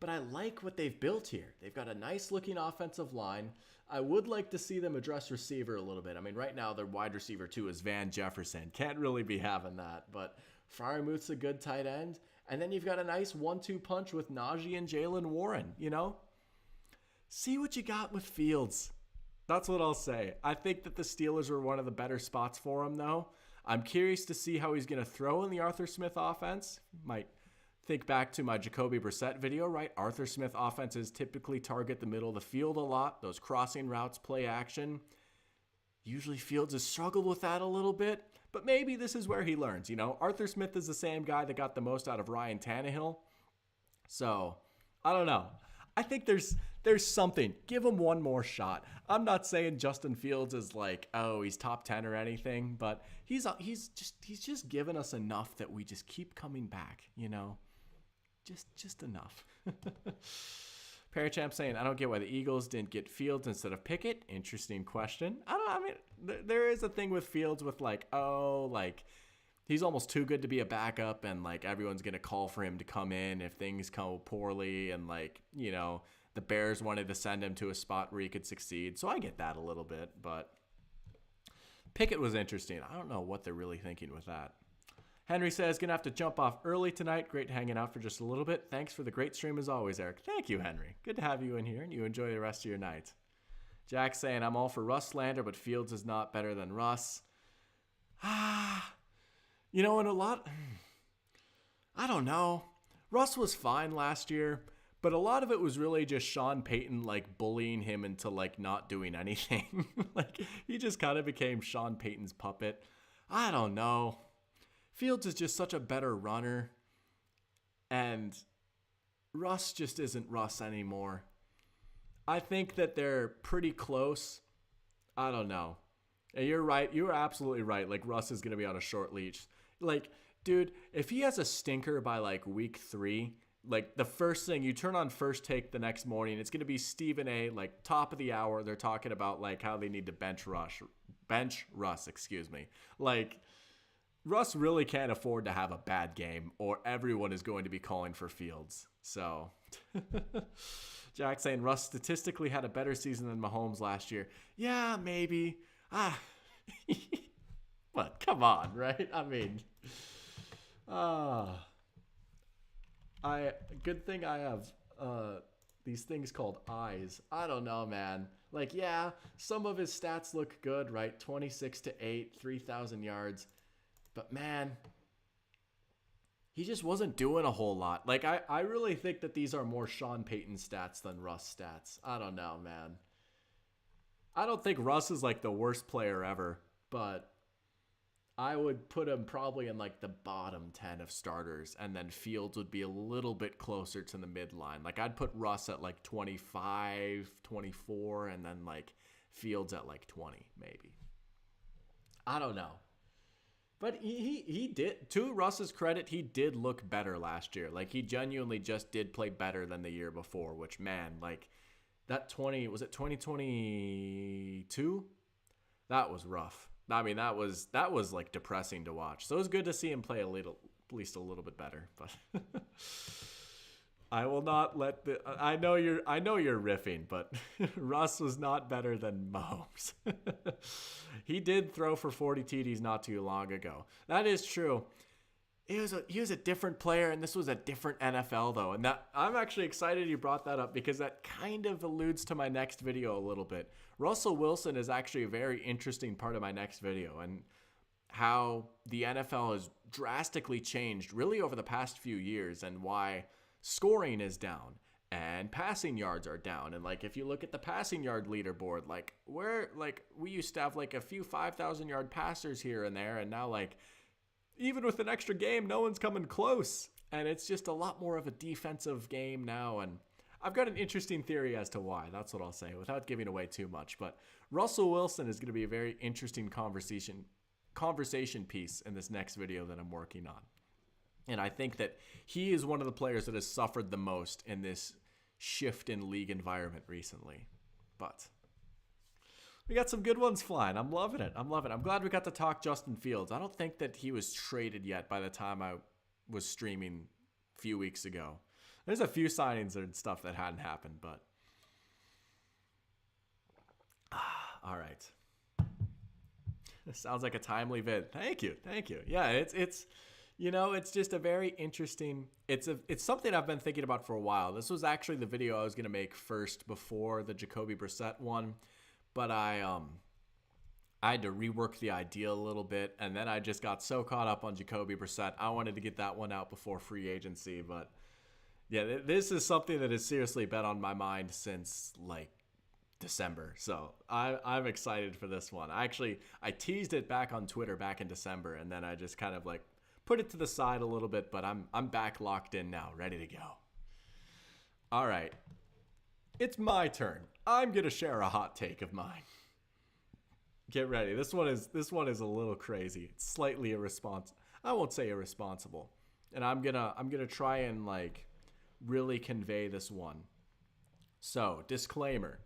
But I like what they've built here. They've got a nice looking offensive line. I would like to see them address receiver a little bit. I mean, right now their wide receiver 2 is Van Jefferson. Can't really be having that, but Freiermuth's a good tight end. And then you've got a nice 1-2 punch with Najee and Jalen Warren, See what you got with Fields. That's what I'll say. I think that the Steelers were one of the better spots for him, though. I'm curious to see how he's going to throw in the Arthur Smith offense. Might think back to my Jacoby Brissett video, right? Arthur Smith offenses typically target the middle of the field a lot. Those crossing routes, play action. Usually Fields has struggled with that a little bit, but maybe this is where he learns. Arthur Smith is the same guy that got the most out of Ryan Tannehill. So, I don't know. I think there's something. Give him one more shot. I'm not saying Justin Fields is like, oh, he's top 10 or anything, but he's just given us enough that we just keep coming back, Just enough. Parachamp saying, I don't get why the Eagles didn't get Fields instead of Pickett. Interesting question. I mean, there is a thing with Fields with like, oh, like he's almost too good to be a backup, and like everyone's going to call for him to come in if things go poorly, and like, you know, the Bears wanted to send him to a spot where he could succeed. So I get that a little bit, but Pickett was interesting. I don't know what they're really thinking with that. Henry says, gonna have to jump off early tonight. Great hanging out for just a little bit. Thanks for the great stream as always, Eric. Thank you, Henry. Good to have you in here, and you enjoy the rest of your night. Jack saying, I'm all for Russ slander, but Fields is not better than Russ. You know, and I don't know. Russ was fine last year, but a lot of it was really just Sean Payton, like, bullying him into, like, not doing anything. Like, he just kind of became Sean Payton's puppet. I don't know. Fields is just such a better runner, and Russ just isn't Russ anymore. I think that they're pretty close. I don't know. And you're right. You're absolutely right. Like, Russ is going to be on a short leash. Like, dude, if he has a stinker by, like, week 3, like, the first thing, you turn on First Take the next morning, it's going to be Stephen A., like, top of the hour. They're talking about, like, how they need to bench Russ, excuse me. Like, Russ really can't afford to have a bad game, or everyone is going to be calling for Fields. So, Jack saying Russ statistically had a better season than Mahomes last year. Yeah, maybe. But come on, right? I mean, good thing I have these things called eyes. I don't know, man. Like, yeah, some of his stats look good, right? 26-8, 3,000 yards. But, man, he just wasn't doing a whole lot. Like, I really think that these are more Sean Payton stats than Russ stats. I don't know, man. I don't think Russ is, like, the worst player ever, but I would put him probably in, like, the bottom 10 of starters, and then Fields would be a little bit closer to the midline. Like, I'd put Russ at, like, 25, 24, and then, like, Fields at, like, 20, maybe. I don't know. But he did, to Russ's credit, he did look better last year. Like, he genuinely just did play better than the year before, which, man, like, was it 2022? That was rough. I mean, that was like depressing to watch. So it was good to see him play at least a little bit better, but I will not let I know you're riffing, but Russ was not better than Mahomes. He did throw for 40 TDs not too long ago. That is true. He was a different player, and this was a different NFL though. And that I'm actually excited you brought that up, because that kind of alludes to my next video a little bit. Russell Wilson is actually a very interesting part of my next video, and how the NFL has drastically changed really over the past few years, and why scoring is down and passing yards are down. And like, if you look at the passing yard leaderboard, like we used to have like a few 5,000 yard passers here and there, and now like even with an extra game, no one's coming close. And it's just a lot more of a defensive game now. And I've got an interesting theory as to why. That's what I'll say without giving away too much. But Russell Wilson is going to be a very interesting conversation piece in this next video that I'm working on. And I think that he is one of the players that has suffered the most in this shift in league environment recently. But we got some good ones flying. I'm loving it. I'm glad we got to talk Justin Fields. I don't think that he was traded yet by the time I was streaming a few weeks ago. There's a few signings and stuff that hadn't happened, but all right. Sounds like a timely vid. Thank you. Yeah, it's you know, it's just a very interesting. It's something I've been thinking about for a while. This was actually the video I was going to make first before the Jacoby Brissett one, but I had to rework the idea a little bit, and then I just got so caught up on Jacoby Brissett. I wanted to get that one out before free agency, but yeah, this is something that has seriously been on my mind since like December. So I'm excited for this one. I teased it back on Twitter back in December, and then I just kind of like put it to the side a little bit, but I'm back locked in now, ready to go. All right. It's my turn. I'm going to share a hot take of mine. Get ready. This one is a little crazy. It's slightly irresponsible. I won't say irresponsible. And I'm going to try and like really convey this one. So, disclaimer.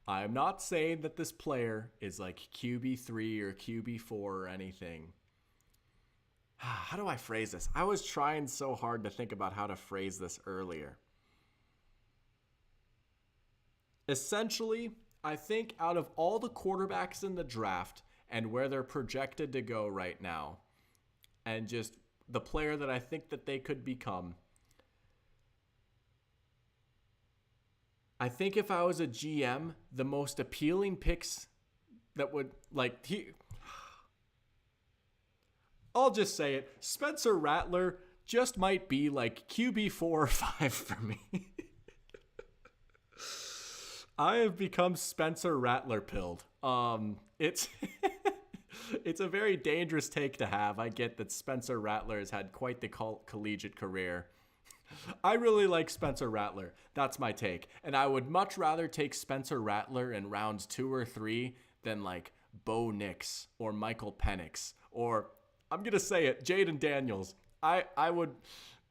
I'm not saying that this player is like QB3 or QB4 or anything. How do I phrase this? I was trying so hard to think about how to phrase this earlier. Essentially, I think out of all the quarterbacks in the draft and where they're projected to go right now, and just the player that I think that they could become, I think if I was a GM, the most appealing picks that would, I'll just say it, Spencer Rattler just might be like QB4 or 5 for me. I have become Spencer Rattler pilled. It's it's a very dangerous take to have. I get that Spencer Rattler has had quite the collegiate career. I really like Spencer Rattler. That's my take. And I would much rather take Spencer Rattler in rounds 2 or 3 than like Bo Nix or Michael Penix or, I'm going to say it, Jaden Daniels. I'm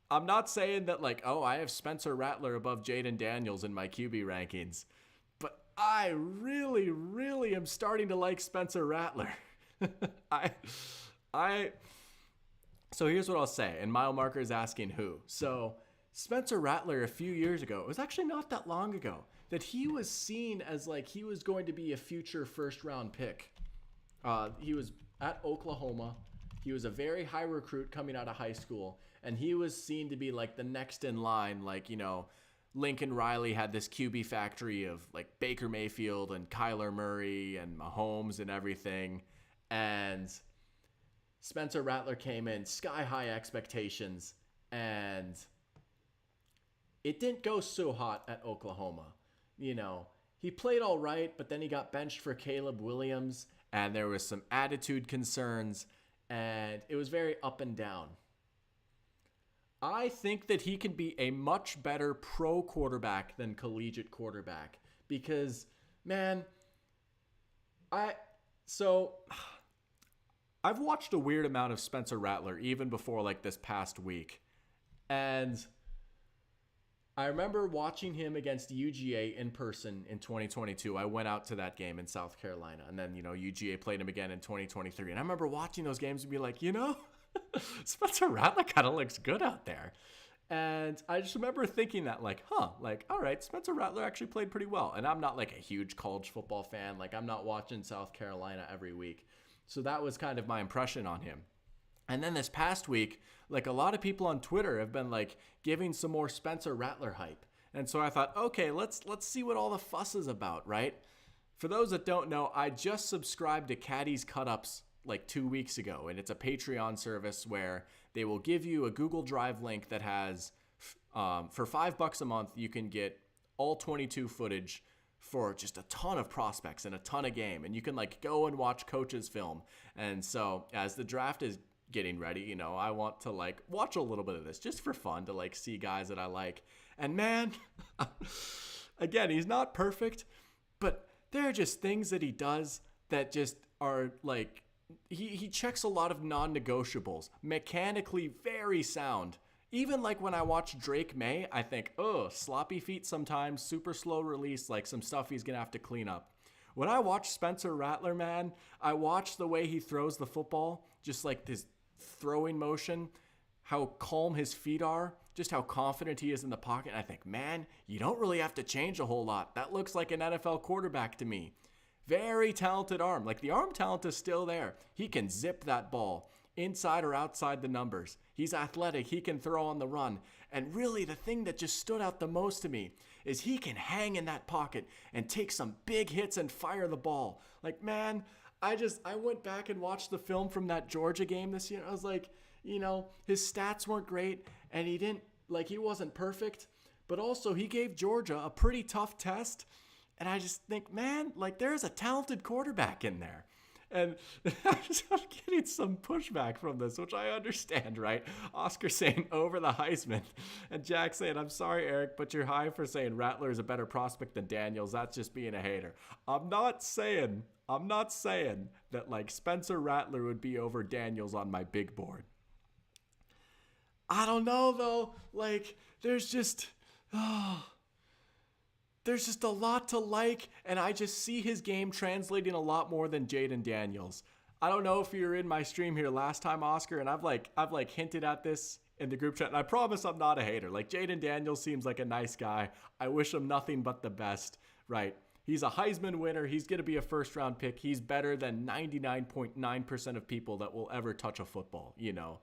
not saying that like, oh, I have Spencer Rattler above Jaden Daniels in my QB rankings, but I really, really am starting to like Spencer Rattler. So here's what I'll say, and mile marker is asking who. So Spencer Rattler a few years ago, it was actually not that long ago, that he was seen as like he was going to be a future first round pick. He was at Oklahoma. He was a very high recruit coming out of high school, and he was seen to be like the next in line. Like, you know, Lincoln Riley had this QB factory of like Baker Mayfield and Kyler Murray and Mahomes and everything. And Spencer Rattler came in, sky high expectations, and it didn't go so hot at Oklahoma. You know, he played all right, but then he got benched for Caleb Williams, and there was some attitude concerns, and it was very up and down. I think that he can be a much better pro quarterback than collegiate quarterback because, man, I've watched a weird amount of Spencer Rattler even before like this past week. And I remember watching him against UGA in person in 2022. I went out to that game in South Carolina. And then, you know, UGA played him again in 2023. And I remember watching those games and be like, you know, Spencer Rattler kind of looks good out there. And I just remember thinking that like, like, all right, Spencer Rattler actually played pretty well. And I'm not like a huge college football fan. Like, I'm not watching South Carolina every week. So that was kind of my impression on him. And then this past week, like a lot of people on Twitter have been like giving some more Spencer Rattler hype. And so I thought, okay, let's see what all the fuss is about, right? For those that don't know, I just subscribed to Caddy's Cut-Ups like 2 weeks ago. And it's a Patreon service where they will give you a Google Drive link that has, for $5 a month, you can get all 22 footage for just a ton of prospects and a ton of game. And you can like go and watch coaches film. And so as the draft is getting ready, you know, I want to like watch a little bit of this just for fun to like see guys that I like. And man, again, he's not perfect, but there are just things that he does that just are like, he checks a lot of non-negotiables, mechanically very sound. Even like when I watch Drake May, I think, oh, sloppy feet sometimes, super slow release, like some stuff he's going to have to clean up. When I watch Spencer Rattler, man, I watch the way he throws the football, just like this throwing motion, how calm his feet are, just how confident he is in the pocket. And I think, man, you don't really have to change a whole lot. That looks like an NFL quarterback to me. Very talented arm. Like the arm talent is still there. He can zip that ball inside or outside the numbers. He's athletic. He can throw on the run. And really the thing that just stood out the most to me is he can hang in that pocket and take some big hits and fire the ball. Like, man, I went back and watched the film from that Georgia game this year. I was like, you know, his stats weren't great and he wasn't perfect, but also he gave Georgia a pretty tough test. And I just think, man, like there's a talented quarterback in there. And I'm getting some pushback from this, which I understand, right? Oscar saying over the Heisman. And Jack saying, I'm sorry, Eric, but you're high for saying Rattler is a better prospect than Daniels. That's just being a hater. I'm not saying that like Spencer Rattler would be over Daniels on my big board. I don't know, though. Like, there's just... there's just a lot to like, and I just see his game translating a lot more than Jaden Daniels. I don't know if you were in my stream here last time, Oscar, and I've hinted at this in the group chat, and I promise I'm not a hater. Like, Jaden Daniels seems like a nice guy. I wish him nothing but the best, right? He's a Heisman winner. He's going to be a first-round pick. He's better than 99.9% of people that will ever touch a football, you know.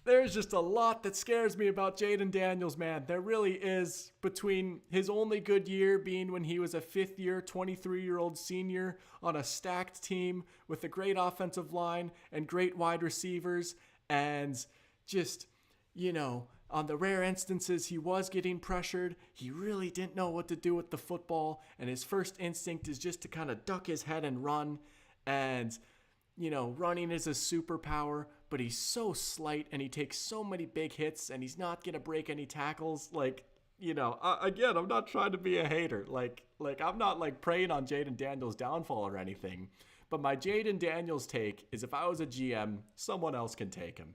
There's just a lot that scares me about Jaden Daniels, man. There really is. Between his only good year being when he was a fifth-year, 23-year-old senior on a stacked team with a great offensive line and great wide receivers, and just, you know, on the rare instances he was getting pressured, he really didn't know what to do with the football, and his first instinct is just to kind of duck his head and run, and, you know, running is a superpower, but he's so slight, and he takes so many big hits, and he's not going to break any tackles. Like, you know, again, I'm not trying to be a hater. Like I'm not, like, preying on Jaden Daniels' downfall or anything, but my Jaden Daniels take is if I was a GM, someone else can take him.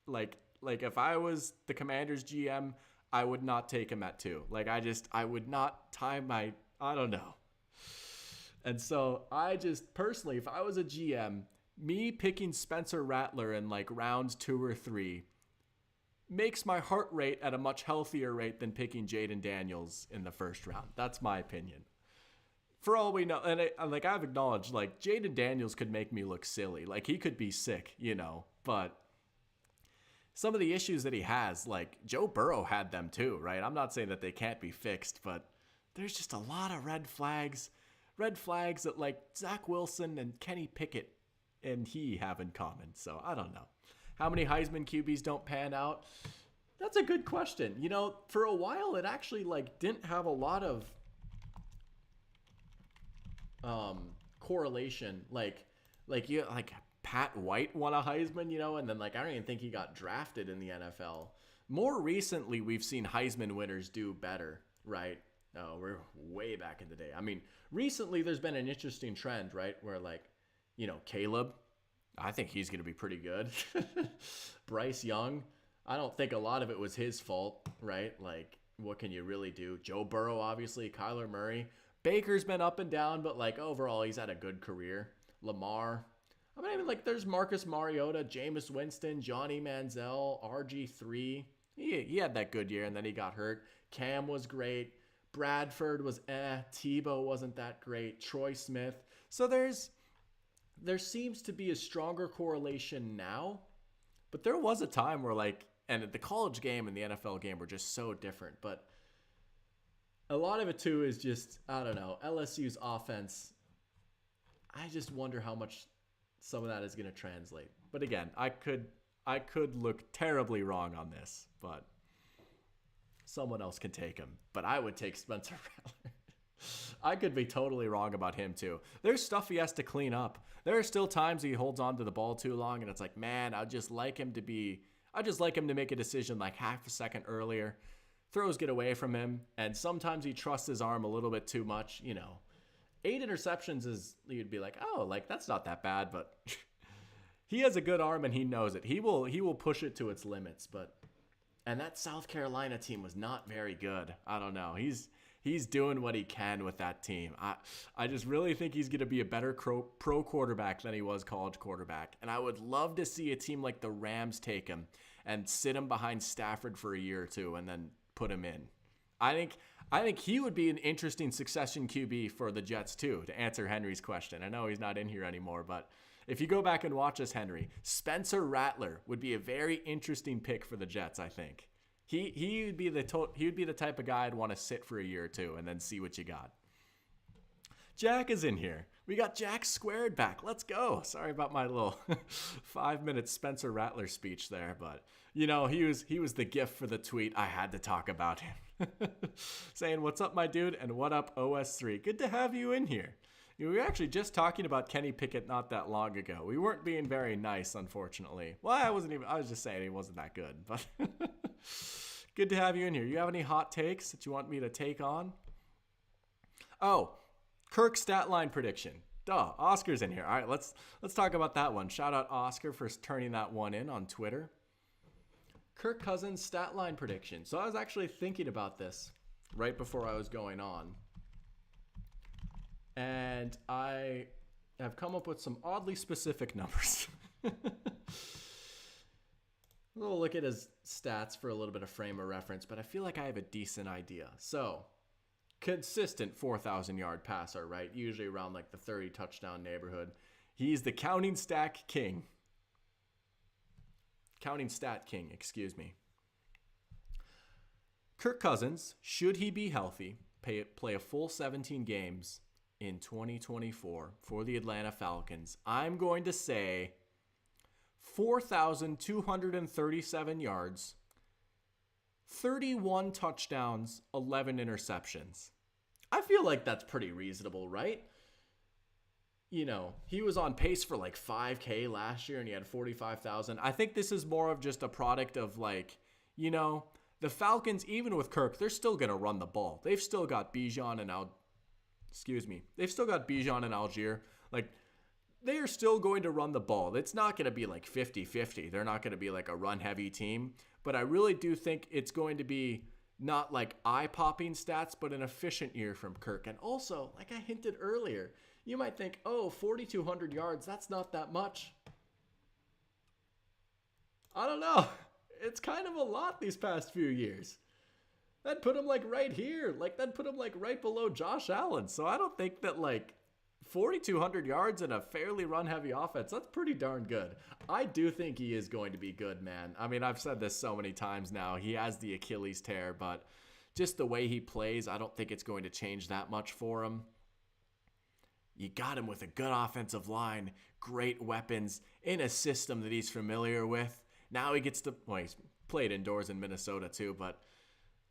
Like if I was the Commanders GM, I would not take him at 2. Like, I would not time I don't know. And so I just personally, if I was a GM, me picking Spencer Rattler in like rounds 2 or 3 makes my heart rate at a much healthier rate than picking Jaden Daniels in the first round. That's my opinion. For all we know, and I've acknowledged, like, Jaden Daniels could make me look silly. Like, he could be sick, you know, but some of the issues that he has, like, Joe Burrow had them too, right? I'm not saying that they can't be fixed, but there's just a lot of red flags that, like, Zach Wilson and Kenny Pickett and he have in common. So I don't know. How many Heisman QBs don't pan out? That's a good question. You know, for a while, it actually, like, didn't have a lot of correlation. Like Pat White won a Heisman, you know, and then, like, I don't even think he got drafted in the NFL. More recently, we've seen Heisman winners do better, right? Oh, we're way back in the day. I mean, recently there's been an interesting trend, right? Where, like, you know, Caleb, I think he's going to be pretty good. Bryce Young, I don't think a lot of it was his fault, right? Like, what can you really do? Joe Burrow, obviously, Kyler Murray. Baker's been up and down, but, like, overall, he's had a good career. Lamar. I mean, even, like, there's Marcus Mariota, Jameis Winston, Johnny Manziel, RG3. He had that good year, and then he got hurt. Cam was great. Bradford was Tebow wasn't that great. Troy Smith. So there seems to be a stronger correlation now, but there was a time where, like, and the college game and the NFL game were just so different. But a lot of it too is just, I don't know, LSU's offense. I just wonder how much some of that is going to translate. But again, I could look terribly wrong on this, but someone else can take him. But I would take Spencer Rattler. I could be totally wrong about him too. There's stuff he has to clean up. There are still times he holds on to the ball too long, and it's like, man, I'd just like him to make a decision like half a second earlier. Throws get away from him, and sometimes he trusts his arm a little bit too much. You know, 8 interceptions is, you'd be like, oh, like, that's not that bad, but he has a good arm and he knows it. He will push it to its limits, and that South Carolina team was not very good. I don't know. He's doing what he can with that team. I just really think he's going to be a better pro quarterback than he was college quarterback. And I would love to see a team like the Rams take him and sit him behind Stafford for a year or two and then put him in. I think he would be an interesting succession QB for the Jets too, to answer Henry's question. I know he's not in here anymore, but if you go back and watch this, Henry, Spencer Rattler would be a very interesting pick for the Jets, I think. He would be the type of guy I'd want to sit for a year or two and then see what you got. Jack is in here. We got Jack squared back. Let's go. Sorry about my little 5-minute Spencer Rattler speech there, but you know, he was the gift for the tweet. I had to talk about him. Saying, "What's up, my dude?" and "What up, OS3? Good to have you in here." We were actually just talking about Kenny Pickett not that long ago. We weren't being very nice, unfortunately. Well, I was just saying he wasn't that good, but good to have you in here. You have any hot takes that you want me to take on? Oh, Kirk's stat line prediction. Duh, Oscar's in here. All right, let's talk about that one. Shout out Oscar for turning that one in on Twitter. Kirk Cousins stat line prediction. So I was actually thinking about this. right before I was going on. And I have come up with some oddly specific numbers. We'll look at his stats for a little bit of frame of reference, but I feel like I have a decent idea. So, consistent 4,000 yard passer, right? Usually around like the 30 touchdown neighborhood. He's the counting stat king. Excuse me. Kirk Cousins, should he be healthy, play a full 17 games in 2024 for the Atlanta Falcons. I'm going to say 4,237 yards, 31 touchdowns, 11 interceptions. I feel like that's pretty reasonable, right? You know, he was on pace for like 5K last year and he had 45,000. I think this is more of just a product of like, you know, the Falcons, even with Kirk, they're still going to run the ball. They've still got Bijan and Algier. Like, they are still going to run the ball. It's not going to be like 50-50. They're not going to be like a run-heavy team. But I really do think it's going to be not like eye-popping stats, but an efficient year from Kirk. And also, like I hinted earlier, you might think, oh, 4,200 yards, that's not that much. I don't know. It's kind of a lot these past few years. That'd put him like right here. Like that'd put him like right below Josh Allen. So I don't think that like 4,200 yards in a fairly run-heavy offense, that's pretty darn good. I do think he is going to be good, man. I mean, I've said this so many times now. He has the Achilles tear, but just the way he plays, I don't think it's going to change that much for him. You got him with a good offensive line, great weapons, in a system that he's familiar with. Now he gets to, well, he's played indoors in Minnesota too, but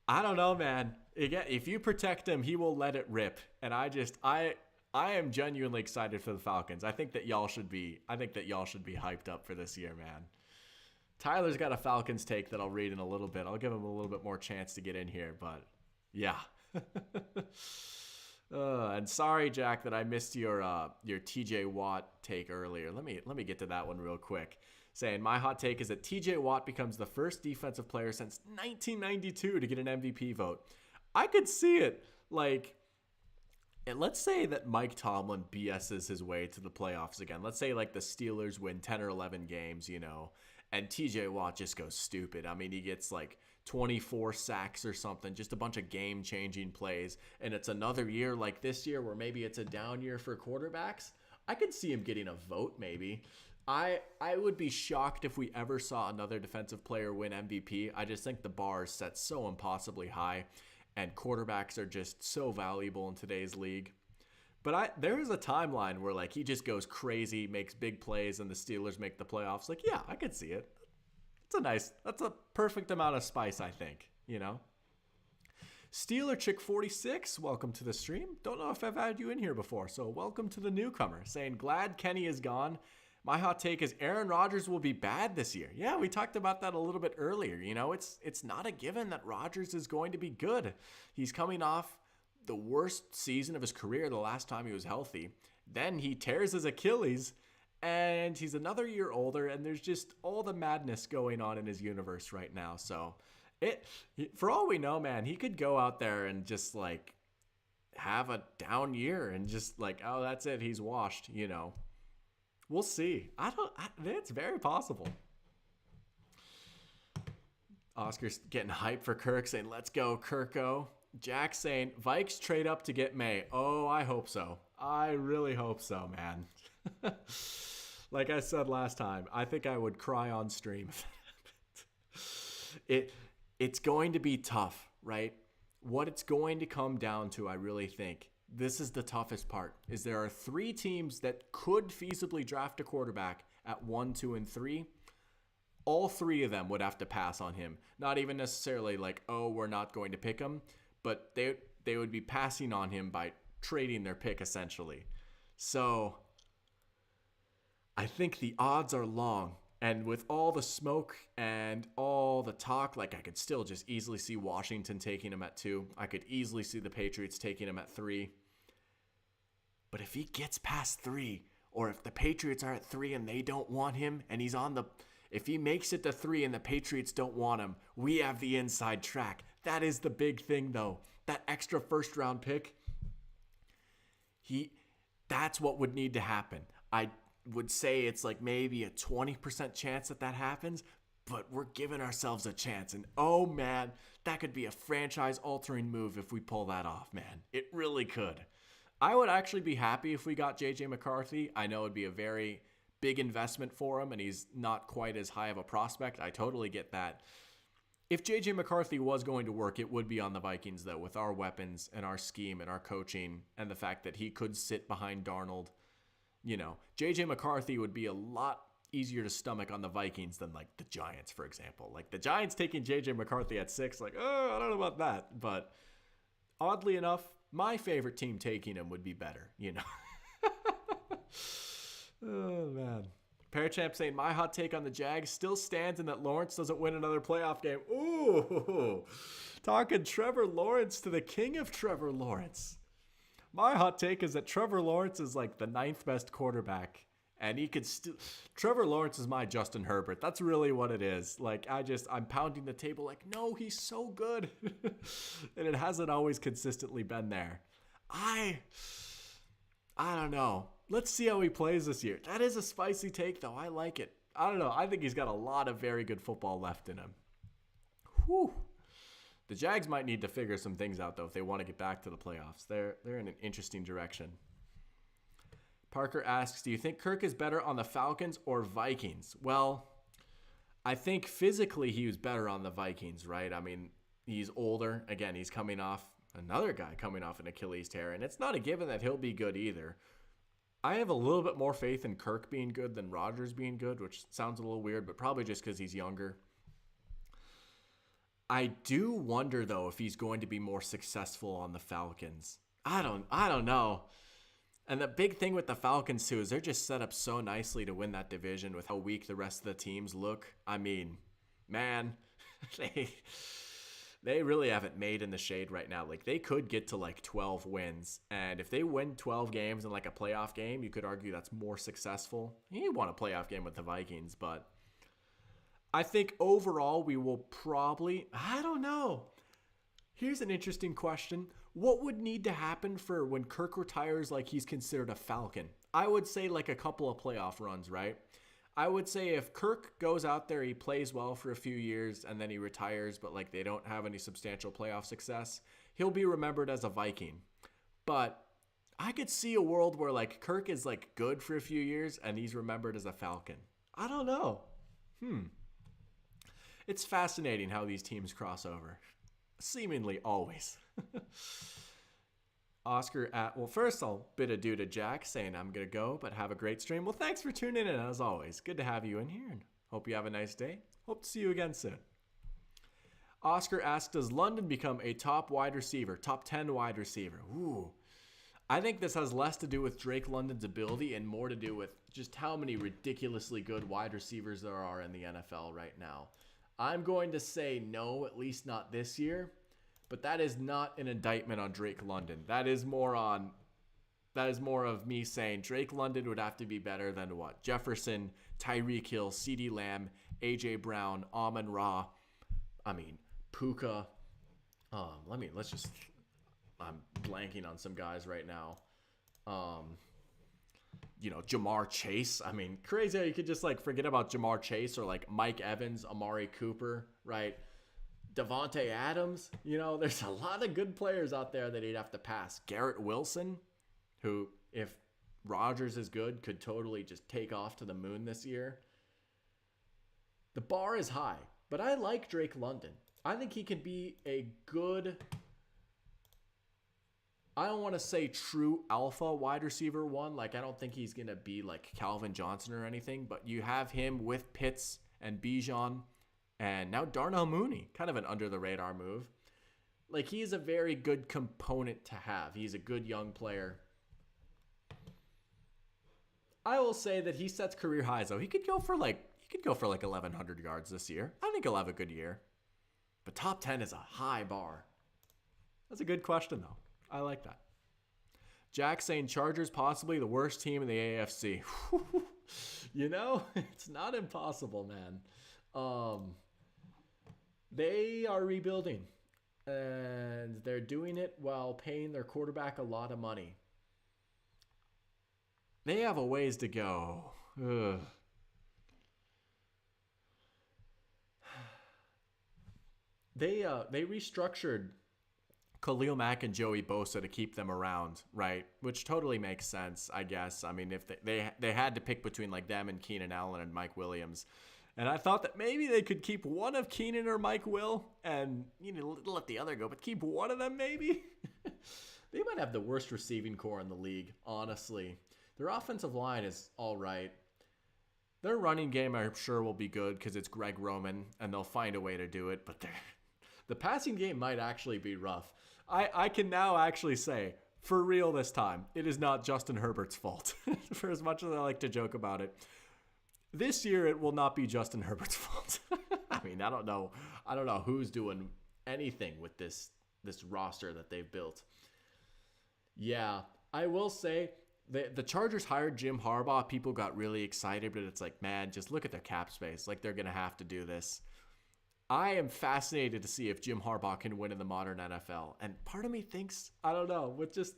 I don't know, man. Again, if you protect him, he will let it rip. And I am genuinely excited for the Falcons. I think that y'all should be hyped up for this year, man. Tyler's got a Falcons take that I'll read in a little bit. I'll give him a little bit more chance to get in here, but yeah. And sorry, Jack, that I missed your TJ Watt take earlier. Let me get to that one real quick. Saying my hot take is that TJ Watt becomes the first defensive player since 1992 to get an MVP vote. I could see it. Like, and let's say that Mike Tomlin BS's his way to the playoffs again. Let's say like the Steelers win 10 or 11 games, you know, and TJ Watt just goes stupid. I mean, he gets like 24 sacks or something, just a bunch of game-changing plays. And it's another year like this year where maybe it's a down year for quarterbacks. I could see him getting a vote maybe. I would be shocked if we ever saw another defensive player win MVP. I just think the bar is set so impossibly high, and quarterbacks are just so valuable in today's league. But there is a timeline where like he just goes crazy, makes big plays, and the Steelers make the playoffs. Like, yeah, I could see it. That's a perfect amount of spice, I think, you know? Steeler Chick 46, welcome to the stream. Don't know if I've had you in here before, so welcome to the newcomer. Saying, glad Kenny is gone. My hot take is Aaron Rodgers will be bad this year. Yeah, we talked about that a little bit earlier. You know, it's not a given that Rodgers is going to be good. He's coming off the worst season of his career the last time he was healthy. Then he tears his Achilles, and he's another year older, and there's just all the madness going on in his universe right now. So, for all we know, man, he could go out there and just, like, have a down year and just, like, oh, that's it, he's washed, you know. We'll see. It's very possible. Oscar's getting hyped for Kirk, saying, let's go, Kirko. Jack saying, Vikes trade up to get May. Oh, I hope so. I really hope so, man. Like I said last time, I think I would cry on stream if that happened. It's going to be tough, right? What it's going to come down to, I really think, this is the toughest part, is there are 3 teams that could feasibly draft a quarterback at 1, 2, and 3. All 3 of them would have to pass on him. Not even necessarily like, oh, we're not going to pick him, but they would be passing on him by trading their pick, essentially. So I think the odds are long. And with all the smoke and all the talk, like I could still just easily see Washington taking him at 2. I could easily see the Patriots taking him at 3. But if he gets past 3, or if the Patriots are at 3 and they don't want him, and if he makes it to 3 and the Patriots don't want him, we have the inside track. That is the big thing, though. That extra first-round pick, that's what would need to happen. I would say it's like maybe a 20% chance that happens, but we're giving ourselves a chance. And oh man, that could be a franchise-altering move if we pull that off, man. It really could. I would actually be happy if we got J.J. McCarthy. I know it'd be a very big investment for him, and he's not quite as high of a prospect. I totally get that. If J.J. McCarthy was going to work, it would be on the Vikings, though, with our weapons and our scheme and our coaching and the fact that he could sit behind Darnold. You know, J.J. McCarthy would be a lot easier to stomach on the Vikings than, like, the Giants, for example. Like, the Giants taking J.J. McCarthy at 6, like, oh, I don't know about that. But oddly enough, my favorite team taking him would be better, you know. Oh, man. Parachamp saying, my hot take on the Jags still stands in that Lawrence doesn't win another playoff game. Ooh, talking Trevor Lawrence to the king of Trevor Lawrence. My hot take is that Trevor Lawrence is like the 9th best quarterback, and he could still. Trevor Lawrence is my Justin Herbert. That's really what it is. Like, I'm pounding the table like, no, he's so good. And it hasn't always consistently been there. I don't know. Let's see how he plays this year. That is a spicy take, though. I like it. I don't know. I think he's got a lot of very good football left in him. Whew. The Jags might need to figure some things out, though, if they want to get back to the playoffs. They're in an interesting direction. Parker asks, do you think Kirk is better on the Falcons or Vikings? Well, I think physically he was better on the Vikings, right? I mean, he's older. Again, he's another guy coming off an Achilles tear, and it's not a given that he'll be good either. I have a little bit more faith in Kirk being good than Rodgers being good, which sounds a little weird, but probably just because he's younger. I do wonder, though, if he's going to be more successful on the Falcons. I don't know. And the big thing with the Falcons, too, is they're just set up so nicely to win that division with how weak the rest of the teams look. I mean, man, they really haven't made in the shade right now. Like, they could get to, like, 12 wins. And if they win 12 games in, like, a playoff game, you could argue that's more successful. You want a playoff game with the Vikings, but I think overall we will probably, I don't know. Here's an interesting question. What would need to happen for when Kirk retires like he's considered a Falcon? I would say like a couple of playoff runs, right? I would say if Kirk goes out there, he plays well for a few years, and then he retires, but like they don't have any substantial playoff success, he'll be remembered as a Viking. But I could see a world where like Kirk is like good for a few years and he's remembered as a Falcon. I don't know. It's fascinating how these teams cross over. Seemingly always. Oscar well, first I'll bid adieu to Jack, saying I'm going to go, but have a great stream. Well, thanks for tuning in, as always. Good to have you in here, and hope you have a nice day. Hope to see you again soon. Oscar asks, does London become a top 10 wide receiver? Ooh. I think this has less to do with Drake London's ability and more to do with just how many ridiculously good wide receivers there are in the NFL right now. I'm going to say no, at least not this year. But that is not an indictment on Drake London. That is more of me saying Drake London would have to be better than what? Jefferson, Tyreek Hill, CeeDee Lamb, AJ Brown, Amon-Ra. I mean, Puka. I'm blanking on some guys right now. Jamar Chase. I mean, crazy how you could just like forget about Jamar Chase or like Mike Evans, Amari Cooper, right? Devontae Adams, there's a lot of good players out there that he'd have to pass. Garrett Wilson, who, if Rodgers is good, could totally just take off to the moon this year. The bar is high, but I like Drake London. I think he can be a good, I don't want to say true alpha wide receiver one. Like, I don't think he's going to be like Calvin Johnson or anything, but you have him with Pitts and Bijan. And now Darnell Mooney, kind of an under-the-radar move. Like, he's a very good component to have. He's a good young player. I will say that he sets career highs, though. He could go for like 1,100 yards this year. I think he'll have a good year. But top 10 is a high bar. That's a good question, though. I like that. Jack saying Chargers possibly the worst team in the AFC. It's not impossible, man. They are rebuilding. And they're doing it while paying their quarterback a lot of money. They have a ways to go. Ugh. They restructured Khalil Mack and Joey Bosa to keep them around, right? Which totally makes sense, I guess. I mean, if they had to pick between like them and Keenan Allen and Mike Williams. And I thought that maybe they could keep one of Keenan or Mike Will and, let the other go, but keep one of them maybe. They might have the worst receiving core in the league, honestly. Their offensive line is all right. Their running game, I'm sure, will be good because it's Greg Roman, and they'll find a way to do it. But the passing game might actually be rough. I can now actually say, for real this time, it is not Justin Herbert's fault, for as much as I like to joke about it. This year, it will not be Justin Herbert's fault. I mean, I don't know who's doing anything with this roster that they've built. Yeah, I will say the Chargers hired Jim Harbaugh. People got really excited, but it's like, man, just look at their cap space. Like, they're going to have to do this. I am fascinated to see if Jim Harbaugh can win in the modern NFL. And part of me thinks, I don't know, with just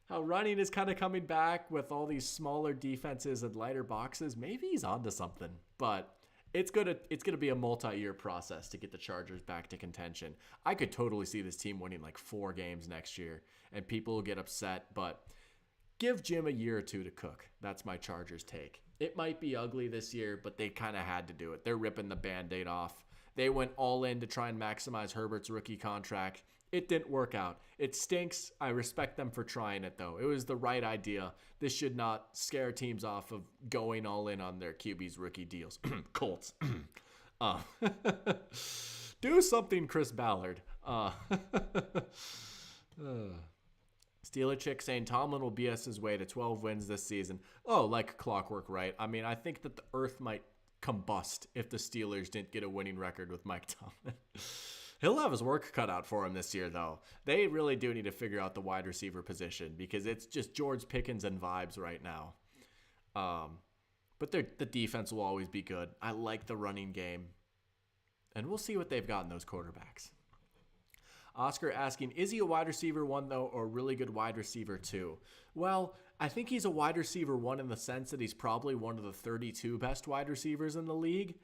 how running is kind of coming back with all these smaller defenses and lighter boxes, maybe he's onto something. But it's gonna be a multi-year process to get the Chargers back to contention. I could totally see this team winning like 4 games next year, and people will get upset, but give Jim a year or two to cook. That's my Chargers take. It might be ugly this year, but they kind of had to do it. They're ripping the Band-Aid off. They went all in to try and maximize Herbert's rookie contract. It didn't work out. It stinks. I respect them for trying it, though. It was the right idea. This should not scare teams off of going all in on their QB's rookie deals. Colts. Do something, Chris Ballard. Steeler Chick saying Tomlin will BS his way to 12 wins this season. Oh, like clockwork, right? I mean, I think that the earth might combust if the Steelers didn't get a winning record with Mike Tomlin. He'll have his work cut out for him this year, though. They really do need to figure out the wide receiver position because it's just George Pickens and vibes right now. But the defense will always be good. I like the running game. And we'll see what they've got in those quarterbacks. Oscar asking, is he a wide receiver 1, though, or a really good wide receiver 2? Well, I think he's a wide receiver 1 in the sense that he's probably one of the 32 best wide receivers in the league.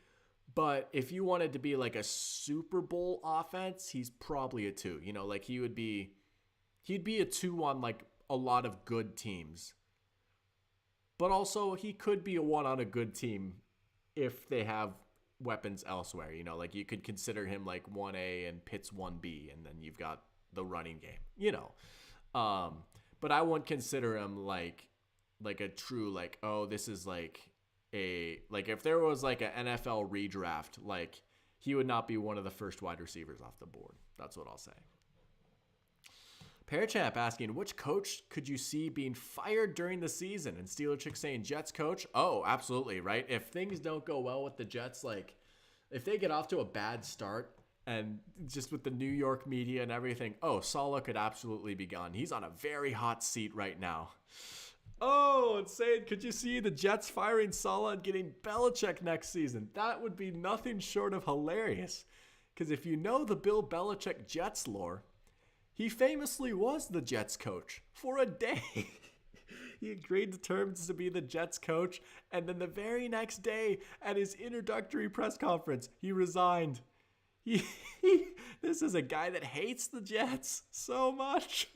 But if you wanted to be like a Super Bowl offense, he's probably a 2. Like he'd be a 2 on like a lot of good teams. But also he could be a 1 on a good team if they have weapons elsewhere. Like you could consider him like 1A and Pitts 1B, and then you've got the running game. But I wouldn't consider him like a true like, oh, this is like if there was like an NFL redraft, like he would not be one of the first wide receivers off the board. That's what I'll say. Parachamp asking, which coach could you see being fired during the season? And Steeler Chick saying Jets coach. Oh, absolutely, right? If things don't go well with the Jets, like if they get off to a bad start and just with the New York media and everything, Saleh could absolutely be gone. He's on a very hot seat right now. Oh, and saying, could you see the Jets firing Saleh and getting Belichick next season? That would be nothing short of hilarious. Because if you know the Bill Belichick Jets lore, he famously was the Jets coach for a day. He agreed to terms to be the Jets coach, and then the very next day at his introductory press conference, he resigned. This is a guy that hates the Jets so much.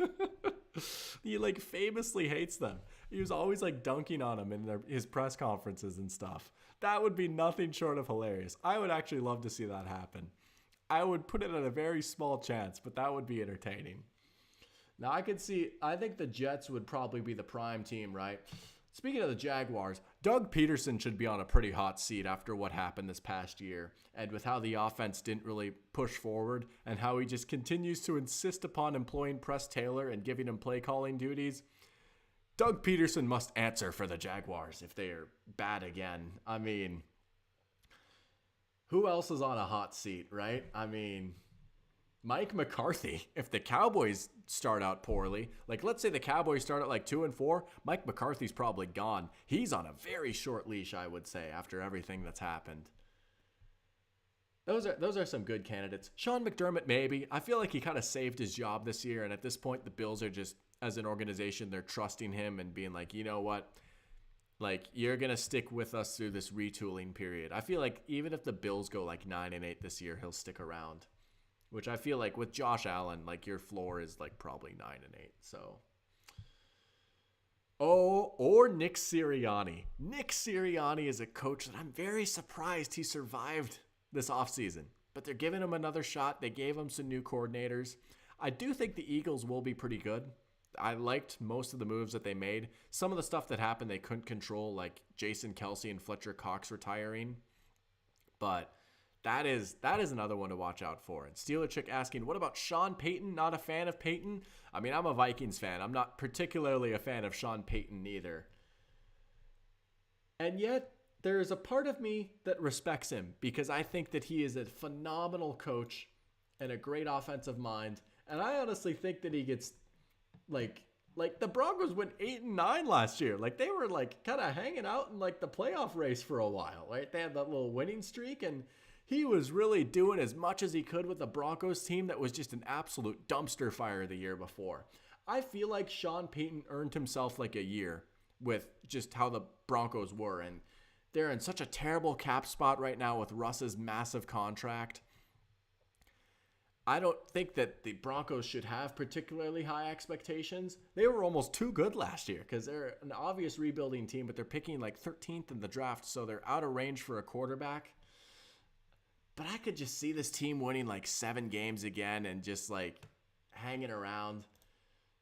He like famously hates them. He was always like dunking on them in his press conferences and stuff. That would be nothing short of hilarious. I would actually love to see that happen. I would put it at a very small chance, but that would be entertaining. Now I think the Jets would probably be the prime team, right? Speaking of the Jaguars, Doug Peterson should be on a pretty hot seat after what happened this past year, and with how the offense didn't really push forward and how he just continues to insist upon employing Press Taylor and giving him play calling duties. Doug Peterson must answer for the Jaguars if they are bad again. I mean, who else is on a hot seat, right? I mean, Mike McCarthy. If the Cowboys start out poorly, like let's say the Cowboys start at like 2-4, Mike McCarthy's probably gone. He's on a very short leash, I would say, after everything that's happened. Those are some good candidates. Sean McDermott, maybe. I feel like he kind of saved his job this year, and at this point, the Bills are just, as an organization, they're trusting him and being like, you know what? Like, you're going to stick with us through this retooling period. I feel like even if the Bills go like 9-8 this year, he'll stick around. Which I feel like with Josh Allen, like your floor is like probably 9-8. So, or Nick Sirianni. Nick Sirianni is a coach that I'm very surprised he survived this offseason. But they're giving him another shot. They gave him some new coordinators. I do think the Eagles will be pretty good. I liked most of the moves that they made. Some of the stuff that happened they couldn't control, like Jason Kelce and Fletcher Cox retiring. But that is another one to watch out for. And Steeler Chick asking, what about Sean Payton? Not a fan of Payton? I mean, I'm a Vikings fan. I'm not particularly a fan of Sean Payton either. And yet, there is a part of me that respects him because I think that he is a phenomenal coach and a great offensive mind. And I honestly think that he gets, like the Broncos went 8-9 last year. Like, they were, like, kind of hanging out in, like, the playoff race for a while, right? They had that little winning streak, and he was really doing as much as he could with the Broncos team that was just an absolute dumpster fire the year before. I feel like Sean Payton earned himself like a year with just how the Broncos were. And they're in such a terrible cap spot right now with Russ's massive contract. I don't think that the Broncos should have particularly high expectations. They were almost too good last year because they're an obvious rebuilding team, but they're picking like 13th in the draft, so they're out of range for a quarterback. But I could just see this team winning like 7 games again and just like hanging around.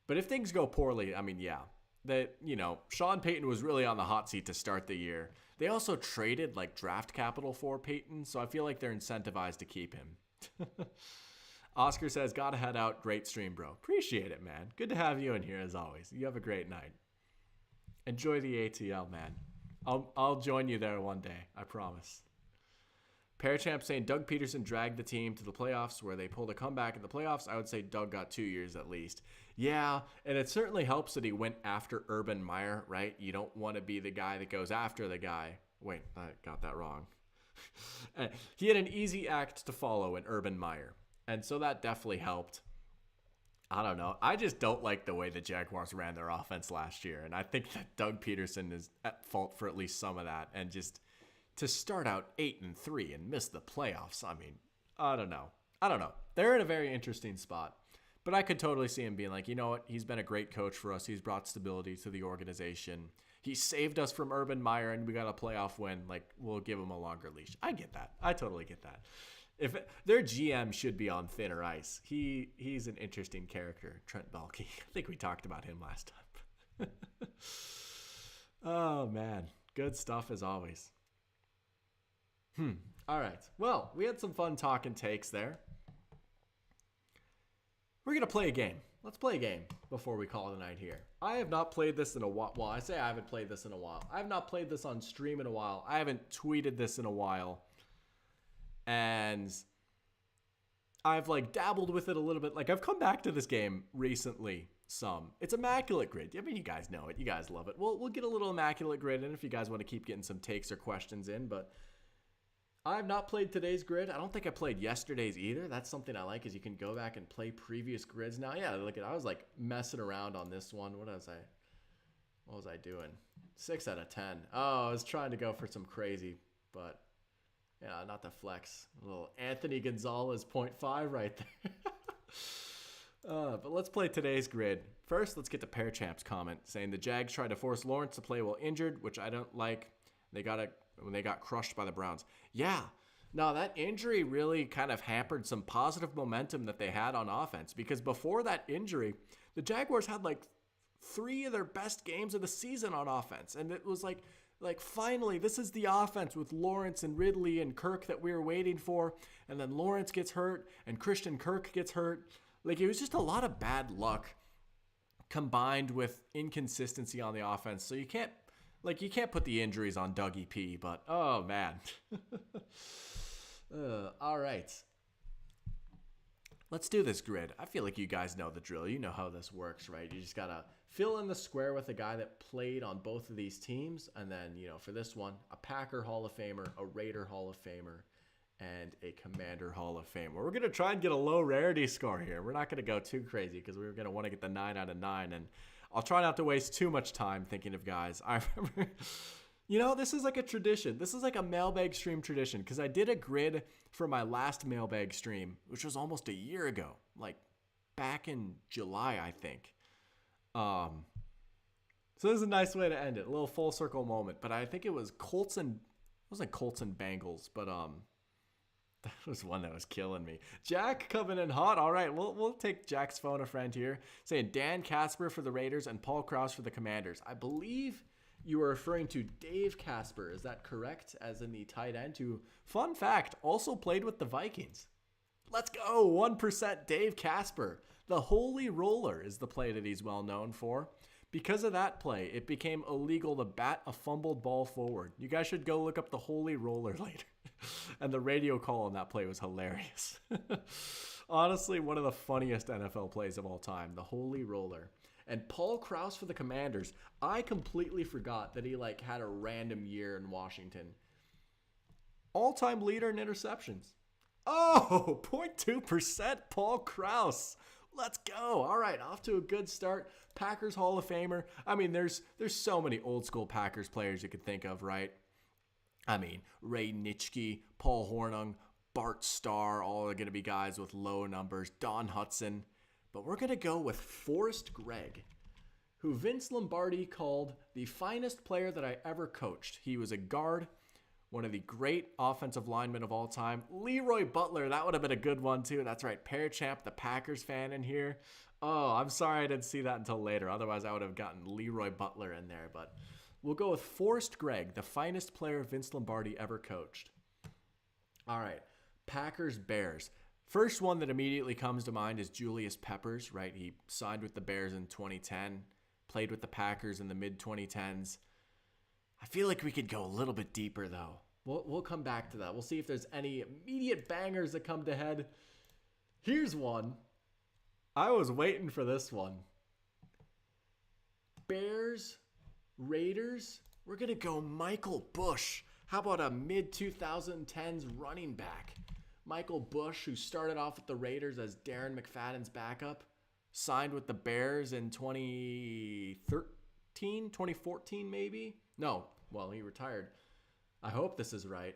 But if things go poorly, I mean, yeah. That, you know, Sean Payton was really on the hot seat to start the year. They also traded like draft capital for Payton, so I feel like they're incentivized to keep him. Oscar says, gotta head out. Great stream, bro. Appreciate it, man. Good to have you in here as always. You have a great night. Enjoy the ATL, man. I'll join you there one day. I promise. Parachamp saying Doug Peterson dragged the team to the playoffs where they pulled a comeback in the playoffs. I would say Doug got 2 years at least. Yeah, and it certainly helps that he went after Urban Meyer, right? You don't want to be the guy that goes after the guy. Wait, I got that wrong. He had an easy act to follow in Urban Meyer, and so that definitely helped. I don't know. I just don't like the way the Jaguars ran their offense last year, and I think that Doug Peterson is at fault for at least some of that, and just to start out 8-3 and miss the playoffs. I mean, I don't know. They're in a very interesting spot, but I could totally see him being like, you know what? He's been a great coach for us. He's brought stability to the organization. He saved us from Urban Meyer, and we got a playoff win. Like, we'll give him a longer leash. I get that. I totally get that. Their GM should be on thinner ice. He's an interesting character, Trent Baalke. I think we talked about him last time. Oh man, good stuff as always. All right. Well, we had some fun talking takes there. We're going to play a game. Let's play a game before we call it a night here. I have not played this in a while. Well, I say I haven't played this in a while. I have not played this on stream in a while. I haven't tweeted this in a while. And I've like dabbled with it a little bit. Like, I've come back to this game recently some. It's Immaculate Grid. I mean, you guys know it. You guys love it. We'll get a little Immaculate Grid in if you guys want to keep getting some takes or questions in, but I have not played today's grid. I don't think I played yesterday's either. That's something I like, is you can go back and play previous grids now. Yeah, look at, I was like messing around on this one. What was I doing? 6 out of 10. Oh, I was trying to go for some crazy, but yeah, not the flex. A little Anthony Gonzalez 0.5 right there. But let's play today's grid. First, let's get to Pearchamp's comment saying the Jags tried to force Lawrence to play while injured, which I don't like. When they got crushed by the Browns. Yeah. No, that injury really kind of hampered some positive momentum that they had on offense, because before that injury, the Jaguars had like 3 of their best games of the season on offense. And it was like finally, this is the offense with Lawrence and Ridley and Kirk that we were waiting for. And then Lawrence gets hurt and Christian Kirk gets hurt. Like, it was just a lot of bad luck combined with inconsistency on the offense. So you can't put the injuries on Dougie P, but oh man. All right. Let's do this grid. I feel like you guys know the drill. You know how this works, right? You just got to fill in the square with a guy that played on both of these teams. And then, for this one, a Packer Hall of Famer, a Raider Hall of Famer, and a Commander Hall of Fame. We're going to try and get a low rarity score here. We're not going to go too crazy because we're going to want to get the 9 out of 9. And I'll try not to waste too much time thinking of guys. I remember, this is like a tradition. This is like a mailbag stream tradition because I did a grid for my last mailbag stream, which was almost a year ago, like back in July, I think. So this is a nice way to end it. A little full circle moment. But I think it was Colts and Bengals, but that was one that was killing me. Jack coming in hot. All right, we'll take Jack's phone a friend here. Saying Dan Casper for the Raiders and Paul Krause for the Commanders. I believe you are referring to Dave Casper. Is that correct? As in the tight end who, fun fact, also played with the Vikings. Let's go. 1% Dave Casper. The Holy Roller is the play that he's well known for. Because of that play, it became illegal to bat a fumbled ball forward. You guys should go look up the Holy Roller later. And the radio call on that play was hilarious. Honestly, one of the funniest NFL plays of all time, the Holy Roller. And Paul Krause for the Commanders. I completely forgot that he had a random year in Washington. All-time leader in interceptions. Oh, 0.2% Paul Krause. Let's go. All right, off to a good start. Packers Hall of Famer. I mean, there's so many old school Packers players you could think of, right? I mean, Ray Nitschke, Paul Hornung, Bart Starr, all are going to be guys with low numbers. Don Hudson. But we're going to go with Forrest Gregg, who Vince Lombardi called the finest player that I ever coached. He was a guard, one of the great offensive linemen of all time. Leroy Butler, that would have been a good one too. That's right, Pear Champ, the Packers fan in here. Oh, I'm sorry I didn't see that until later. Otherwise, I would have gotten Leroy Butler in there. But we'll go with Forrest Gregg, the finest player Vince Lombardi ever coached. All right, Packers Bears. First one that immediately comes to mind is Julius Peppers, right? He signed with the Bears in 2010, played with the Packers in the mid-2010s. I feel like we could go a little bit deeper, though. We'll come back to that. We'll see if there's any immediate bangers that come to head. Here's one. I was waiting for this one. Bears, Raiders. We're going to go Michael Bush. How about a mid-2010s running back? Michael Bush, who started off with the Raiders as Darren McFadden's backup, signed with the Bears in 2014 maybe? No, well, he retired. I hope this is right.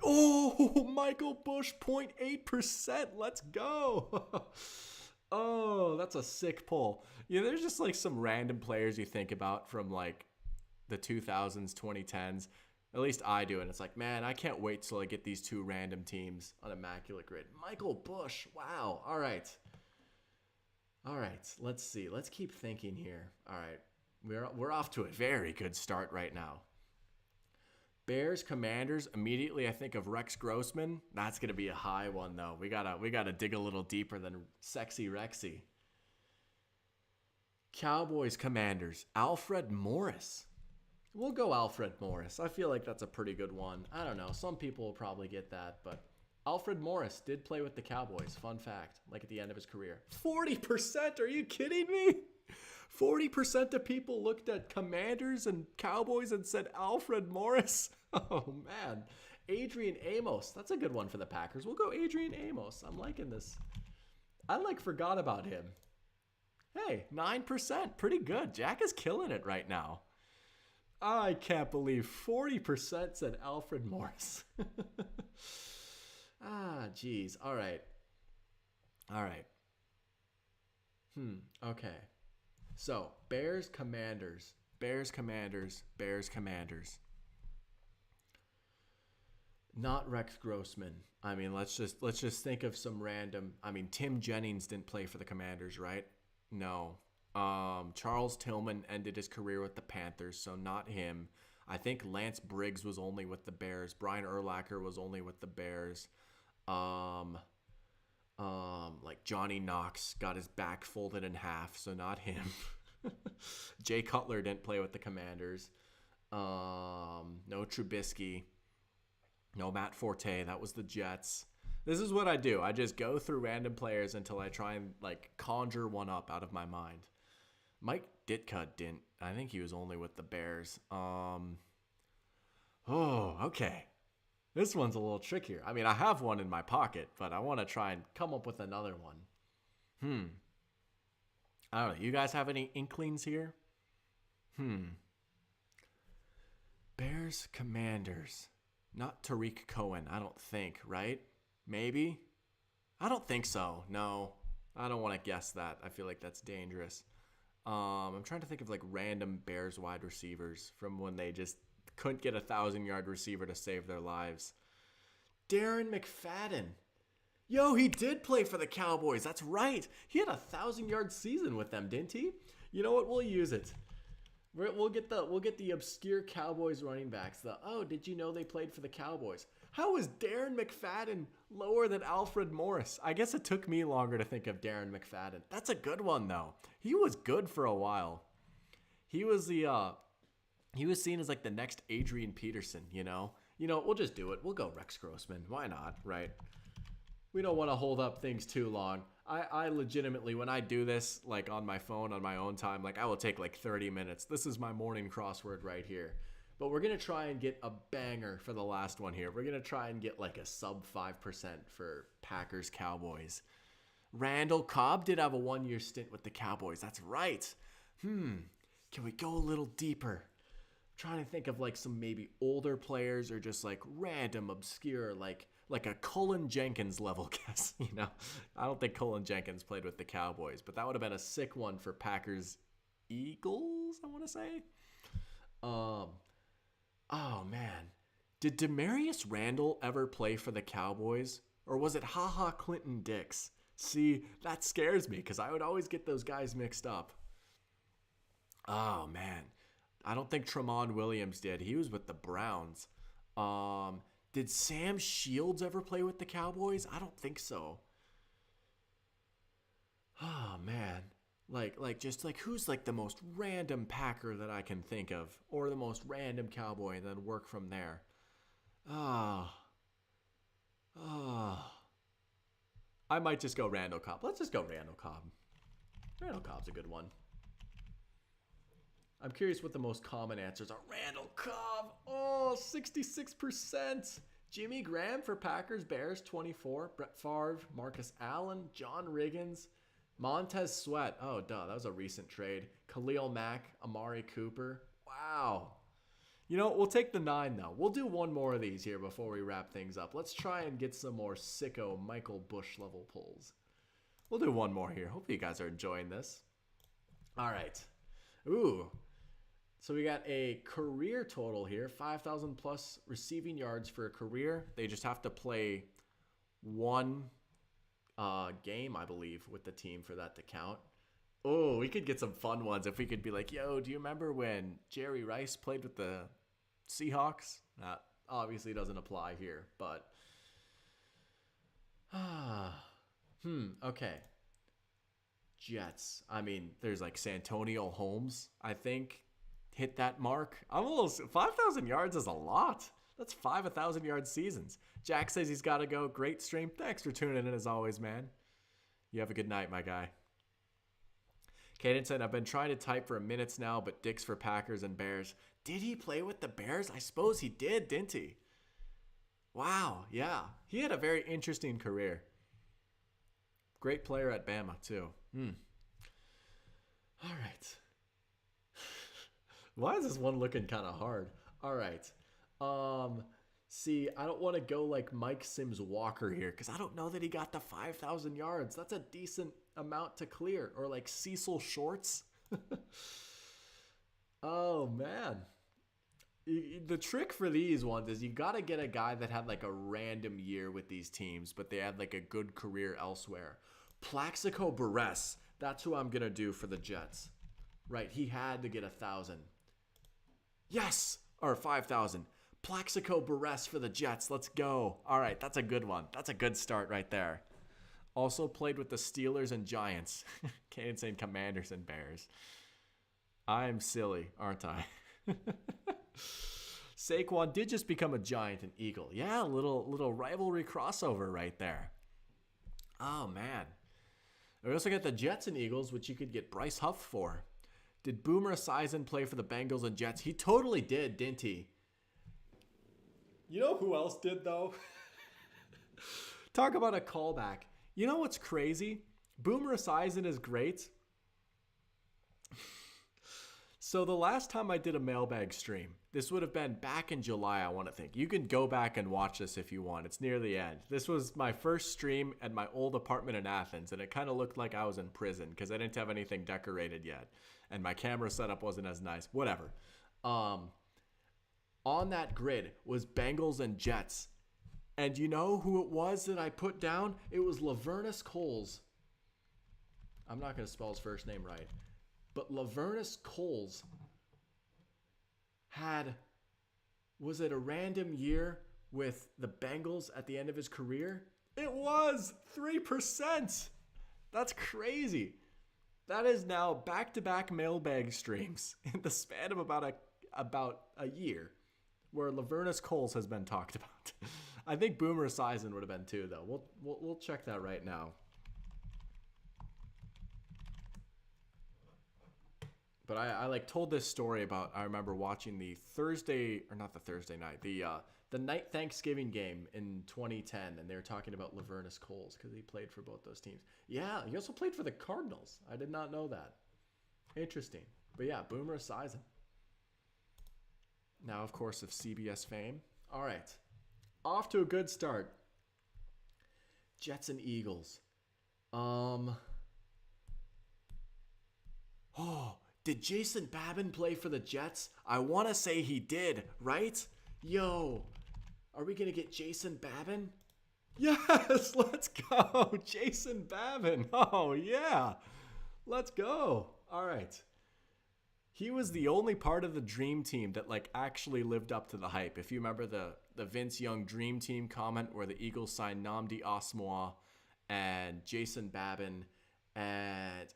Oh, Michael Bush, 0.8%. Let's go. Oh, that's a sick pull. There's just some random players you think about from the 2000s, 2010s. At least I do. And it's man, I can't wait till I get these two random teams on Immaculate Grid. Michael Bush. Wow. All right. Let's see. Let's keep thinking here. All right. We're off to a very good start right now. Bears, Commanders. Immediately I think of Rex Grossman. That's gonna be a high one though. We gotta dig a little deeper than Sexy Rexy. Cowboys, Commanders. Alfred Morris. We'll go Alfred Morris. I feel like that's a pretty good one. I don't know. Some people will probably get that, but Alfred Morris did play with the Cowboys. Fun fact, at the end of his career. 40%? Are you kidding me? 40% of people looked at Commanders and Cowboys and said Alfred Morris. Oh, man. Adrian Amos. That's a good one for the Packers. We'll go Adrian Amos. I'm liking this. I forgot about him. Hey, 9%. Pretty good. Jack is killing it right now. I can't believe 40% said Alfred Morris. Geez. All right. Okay. So, Bears, Commanders. Not Rex Grossman. I mean, let's just think of some random. I mean, Tim Jennings didn't play for the Commanders, right? No. Charles Tillman ended his career with the Panthers, so not him. I think Lance Briggs was only with the Bears. Brian Urlacher was only with the Bears. Johnny Knox got his back folded in half, so not him. Jay Cutler didn't play with the Commanders. No Trubisky. No Matt Forte. That was the Jets. This is what I do. I just go through random players until I try and conjure one up out of my mind. Mike Ditka didn't. I think he was only with the Bears. Okay. This one's a little trickier. I mean, I have one in my pocket, but I want to try and come up with another one. I don't know. You guys have any inklings here? Bears Commanders. Not Tariq Cohen, I don't think, right? Maybe? I don't think so. No. I don't want to guess that. I feel like that's dangerous. I'm trying to think of like random Bears wide receivers from when they just couldn't get a 1,000-yard receiver to save their lives. Darren McFadden. Yo, he did play for the Cowboys. That's right. He had a 1,000-yard season with them, didn't he? You know what? We'll use it. We'll get the obscure Cowboys running backs. Did you know they played for the Cowboys? How is Darren McFadden lower than Alfred Morris? I guess it took me longer to think of Darren McFadden. That's a good one though. He was good for a while. He was seen as like the next Adrian Peterson, you know? We'll just do it. We'll go Rex Grossman. Why not, right? We don't want to hold up things too long. I legitimately, when I do this, like on my phone, on my own time, like I will take like 30 minutes. This is my morning crossword right here. But we're going to try and get a banger for the last one here. We're going to try and get like a sub 5% for Packers Cowboys. Randall Cobb did have a 1-year stint with the Cowboys. That's right. Can we go a little deeper? I'm trying to think of like some maybe older players or just like random obscure like a Cullen Jenkins level guess, I don't think Cullen Jenkins played with the Cowboys, but that would have been a sick one for Packers Eagles, I want to say. Oh man. Did Demarius Randall ever play for the Cowboys? Or was it HaHa Clinton Dix? See, that scares me because I would always get those guys mixed up. Oh man. I don't think Tramon Williams did. He was with the Browns. Did Sam Shields ever play with the Cowboys? I don't think so. Oh man. Just who's like the most random Packer that I can think of, or the most random Cowboy, and then work from there. I might just go Randall Cobb. Let's just go Randall Cobb. Randall Cobb's a good one. I'm curious what the most common answers are. Randall Cobb. 66%. Jimmy Graham for Packers, Bears, 24. Brett Favre, Marcus Allen, John Riggins, Montez Sweat. Oh, duh. That was a recent trade. Khalil Mack, Amari Cooper. Wow. We'll take the 9, though. We'll do one more of these here before we wrap things up. Let's try and get some more sicko Michael Bush level pulls. We'll do one more here. Hopefully you guys are enjoying this. All right. Ooh. So we got a career total here, 5,000 plus receiving yards for a career. They just have to play one game, I believe, with the team for that to count. Oh, we could get some fun ones if we could be like, yo, do you remember when Jerry Rice played with the Seahawks? That obviously doesn't apply here, but okay. Jets. I mean, there's like Santonio Holmes, I think, hit that mark. 5,000 yards is a lot. That's 5 1,000-yard seasons. Jack says he's got to go. Great stream. Thanks for tuning in as always, man. You have a good night, my guy. Caden said, I've been trying to type for minutes now, but Dick's for Packers and Bears. Did he play with the Bears? I suppose he did, didn't he? Wow, yeah. He had a very interesting career. Great player at Bama, too. All right. Why is this one looking kind of hard? All right. See, I don't want to go like Mike Sims Walker here because I don't know that he got the 5,000 yards. That's a decent amount to clear. Or like Cecil Shorts. Oh, man. The trick for these ones is you got to get a guy that had like a random year with these teams, but they had like a good career elsewhere. Plaxico Burress. That's who I'm going to do for the Jets. Right, he had to get 1,000. Yes! Or 5,000. Plaxico Burress for the Jets. Let's go. All right, that's a good one. That's a good start right there. Also played with the Steelers and Giants. Can't say Commanders and Bears. I am silly, aren't I? Saquon did just become a Giant and Eagle. Yeah, a little rivalry crossover right there. Oh, man. We also got the Jets and Eagles, which you could get Bryce Huff for. Did Boomer Esiason play for the Bengals and Jets? He totally did, didn't he? You know who else did, though? Talk about a callback. You know what's crazy? Boomer Esiason is great. So the last time I did a mailbag stream, this would have been back in July, I want to think. You can go back and watch this if you want. It's near the end. This was my first stream at my old apartment in Athens, and it kind of looked like I was in prison because I didn't have anything decorated yet, and my camera setup wasn't as nice. Whatever. On that grid was Bengals and Jets. And you know who it was that I put down? It was Lavernus Coles. I'm not going to spell his first name right. But Lavernus Coles was it a random year with the Bengals at the end of his career? It was 3%. That's crazy. That is now back-to-back mailbag streams in the span of about a year where Lavernus Coles has been talked about. I think Boomer Esiason would have been too, though. We'll check that right now. But I like told this story about, I remember watching the night Thanksgiving game in 2010, and they were talking about Lavernus Coles because he played for both those teams. Yeah, he also played for the Cardinals. I did not know that. Interesting. But yeah, Boomer Esiason. Now, of course, of CBS fame. All right. Off to a good start. Jets and Eagles. Did Jason Babin play for the Jets? I want to say he did, right? Yo, are we going to get Jason Babin? Yes, let's go. Jason Babin. Oh, yeah. Let's go. All right. He was the only part of the dream team that actually lived up to the hype. If you remember the Vince Young dream team comment where the Eagles signed Nnamdi Asomugha and Jason Babin and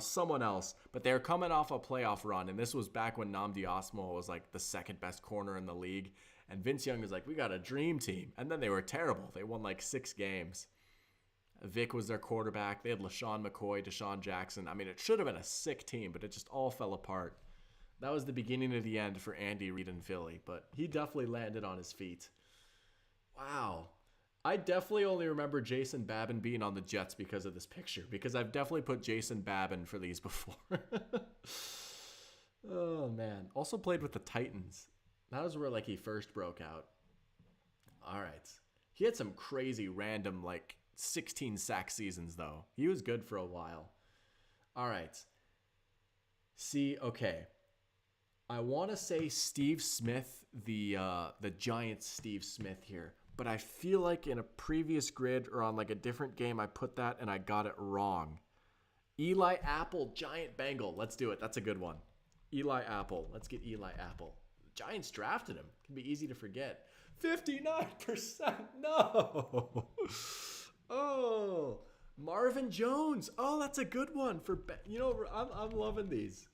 someone else, but they're coming off a playoff run, and this was back when Nnamdi Asomugha was the second best corner in the league, and Vince Young was like, we got a dream team, and then they were terrible. They won 6 games. Vic was their quarterback. They had LaShawn McCoy, Deshaun Jackson. I mean, it should have been a sick team, but it just all fell apart. That was the beginning of the end for Andy Reid in Philly, but he definitely landed on his feet. Wow. I definitely only remember Jason Babin being on the Jets because of this picture, because I've definitely put Jason Babin for these before. Oh, man. Also played with the Titans. That was where he first broke out. All right. He had some crazy random 16 sack seasons, though. He was good for a while. All right. See, okay. I want to say Steve Smith, the Giants Steve Smith here. But I feel like in a previous grid or on a different game, I put that and I got it wrong. Eli Apple, Giant Bengal. Let's do it. That's a good one. Eli Apple. Let's get Eli Apple. Giants drafted him. Can be easy to forget. 59%. No. Oh, Marvin Jones. Oh, that's a good one for I'm loving these.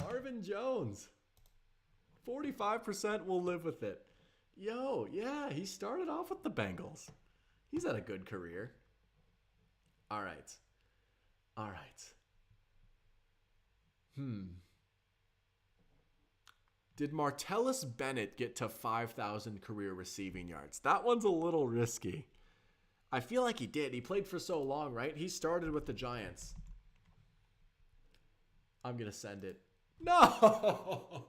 Marvin Jones. 45% will live with it. Yo, yeah, he started off with the Bengals. He's had a good career. All right. Did Martellus Bennett get to 5,000 career receiving yards? That one's a little risky. I feel like he did. He played for so long, right? He started with the Giants. I'm going to send it. No!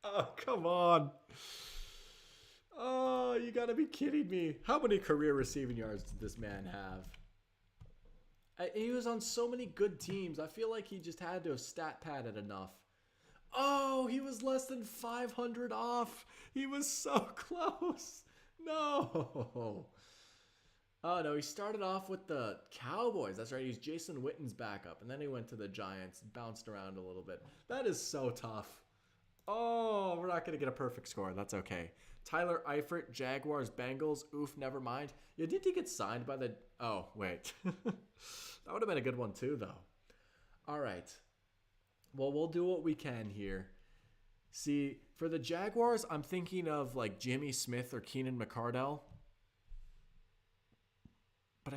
Oh, come on. Oh, you got to be kidding me. How many career receiving yards did this man have? He was on so many good teams. I feel like he just had to have stat padded enough. Oh, he was less than 500 off. He was so close. No. Oh, no, he started off with the Cowboys. That's right. He was Jason Witten's backup. And then he went to the Giants, bounced around a little bit. That is so tough. Oh, we're not going to get a perfect score. That's okay. Tyler Eifert, Jaguars, Bengals. Oof, never mind. Yeah, did he get signed by the... Oh, wait. That would have been a good one too, though. All right. Well, we'll do what we can here. See, for the Jaguars, I'm thinking of Jimmy Smith or Keenan McCardell. But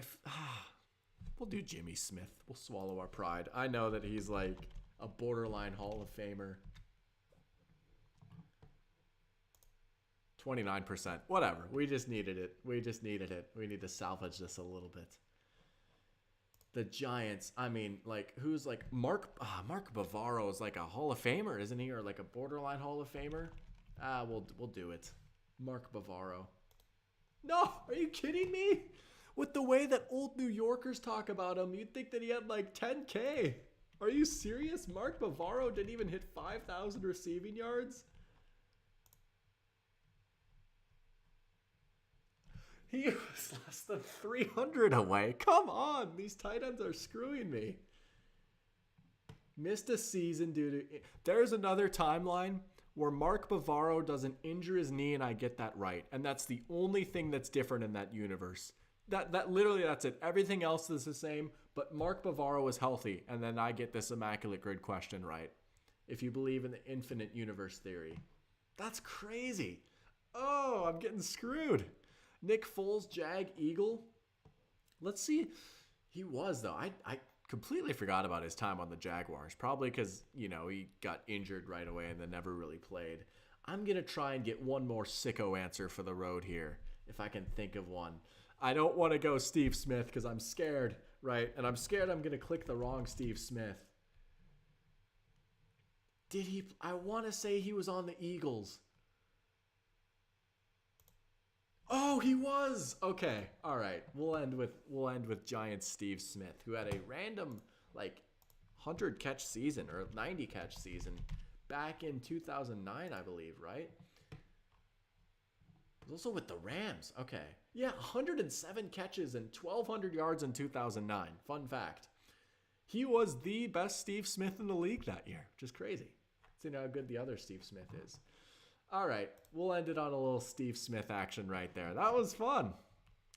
we'll do Jimmy Smith. We'll swallow our pride. I know that he's a borderline Hall of Famer. 29%. Whatever. We just needed it. We just needed it. We need to salvage this a little bit. The Giants. I mean, like, who's like Mark Bavaro is like a Hall of Famer, isn't he? Or like a borderline Hall of Famer? We'll do it. Mark Bavaro. No, are you kidding me? With the way that old New Yorkers talk about him, you'd think that he had like 10K. Are you serious? Mark Bavaro didn't even hit 5,000 receiving yards? He was less than 300 away. Come on, these tight ends are screwing me. Missed a season due to... There's another timeline where Mark Bavaro doesn't injure his knee, and I get that right. And that's the only thing that's different in that universe. That literally, that's it. Everything else is the same, but Mark Bavaro is healthy, and then I get this immaculate grid question right. If you believe in the infinite universe theory. That's crazy. Oh, I'm getting screwed. Nick Foles, Jag, Eagle. Let's see. He was, though. I completely forgot about his time on the Jaguars. Probably because, you know, he got injured right away and then never really played. I'm going to try and get one more sicko answer for the road here, if I can think of one. I don't want to go Steve Smith because I'm scared, right? And I'm scared I'm going to click the wrong Steve Smith. Did he? I want to say he was on the Eagles. Oh, he was. Okay. All right. We'll end with Giants Steve Smith, who had a random like 100 catch season or 90 catch season back in 2009, I believe, right? He was also with the Rams. Okay. Yeah, 107 catches and 1,200 yards in 2009. Fun fact. He was the best Steve Smith in the league that year, which is crazy. See how good the other Steve Smith is. All right, we'll end it on a little Steve Smith action right there. That was fun.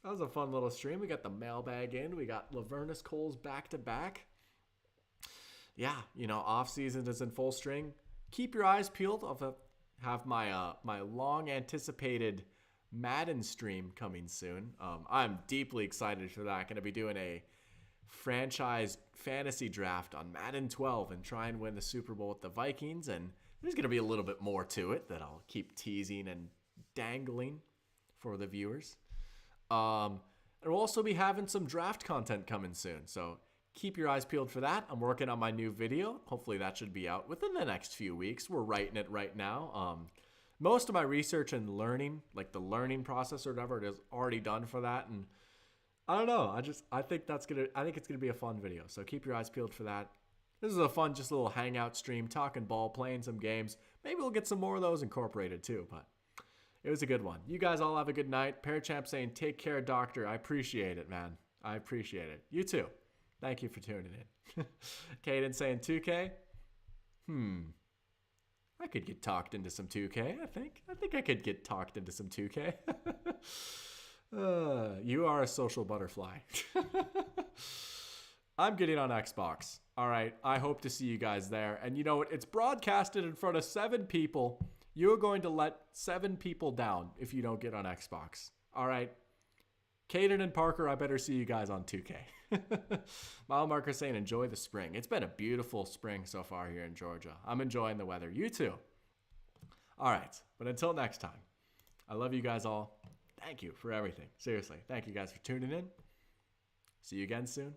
That was a fun little stream. We got the mailbag in. We got Lavernus Coles back-to-back. Yeah, you know, off-season is in full string. Keep your eyes peeled. I'll have my my long-anticipated Madden stream coming soon. I'm deeply excited for that. Going to be doing a franchise fantasy draft on Madden 12 and try and win the Super Bowl with the Vikings, and there's going to be a little bit more to it that I'll keep teasing and dangling for the viewers. And we'll also be having some draft content coming soon, so keep your eyes peeled for that. I'm working on my new video. Hopefully that should be out within the next few weeks. We're writing it right now. Most of my research and learning, like the learning process or whatever, is already done for that, and I don't know. I think it's gonna be a fun video. So keep your eyes peeled for that. This is a fun, just a little hangout stream, talking ball, playing some games. Maybe we'll get some more of those incorporated too, but it was a good one. You guys all have a good night. Parachamp saying, take care, doctor. I appreciate it, man. I appreciate it. You too. Thank you for tuning in. Caden saying 2K. I could get talked into some 2K, I think. I think I could get talked into some 2K. You are a social butterfly. I'm getting on Xbox. All right. I hope to see you guys there. And you know what? It's broadcasted in front of 7 people. You're going to let 7 people down if you don't get on Xbox. All right. Caden and Parker, I better see you guys on 2K. Mile Marker saying enjoy the spring. It's been a beautiful spring so far here in Georgia. I'm enjoying the weather. You too. All right. But until next time, I love you guys all. Thank you for everything. Seriously. Thank you guys for tuning in. See you again soon.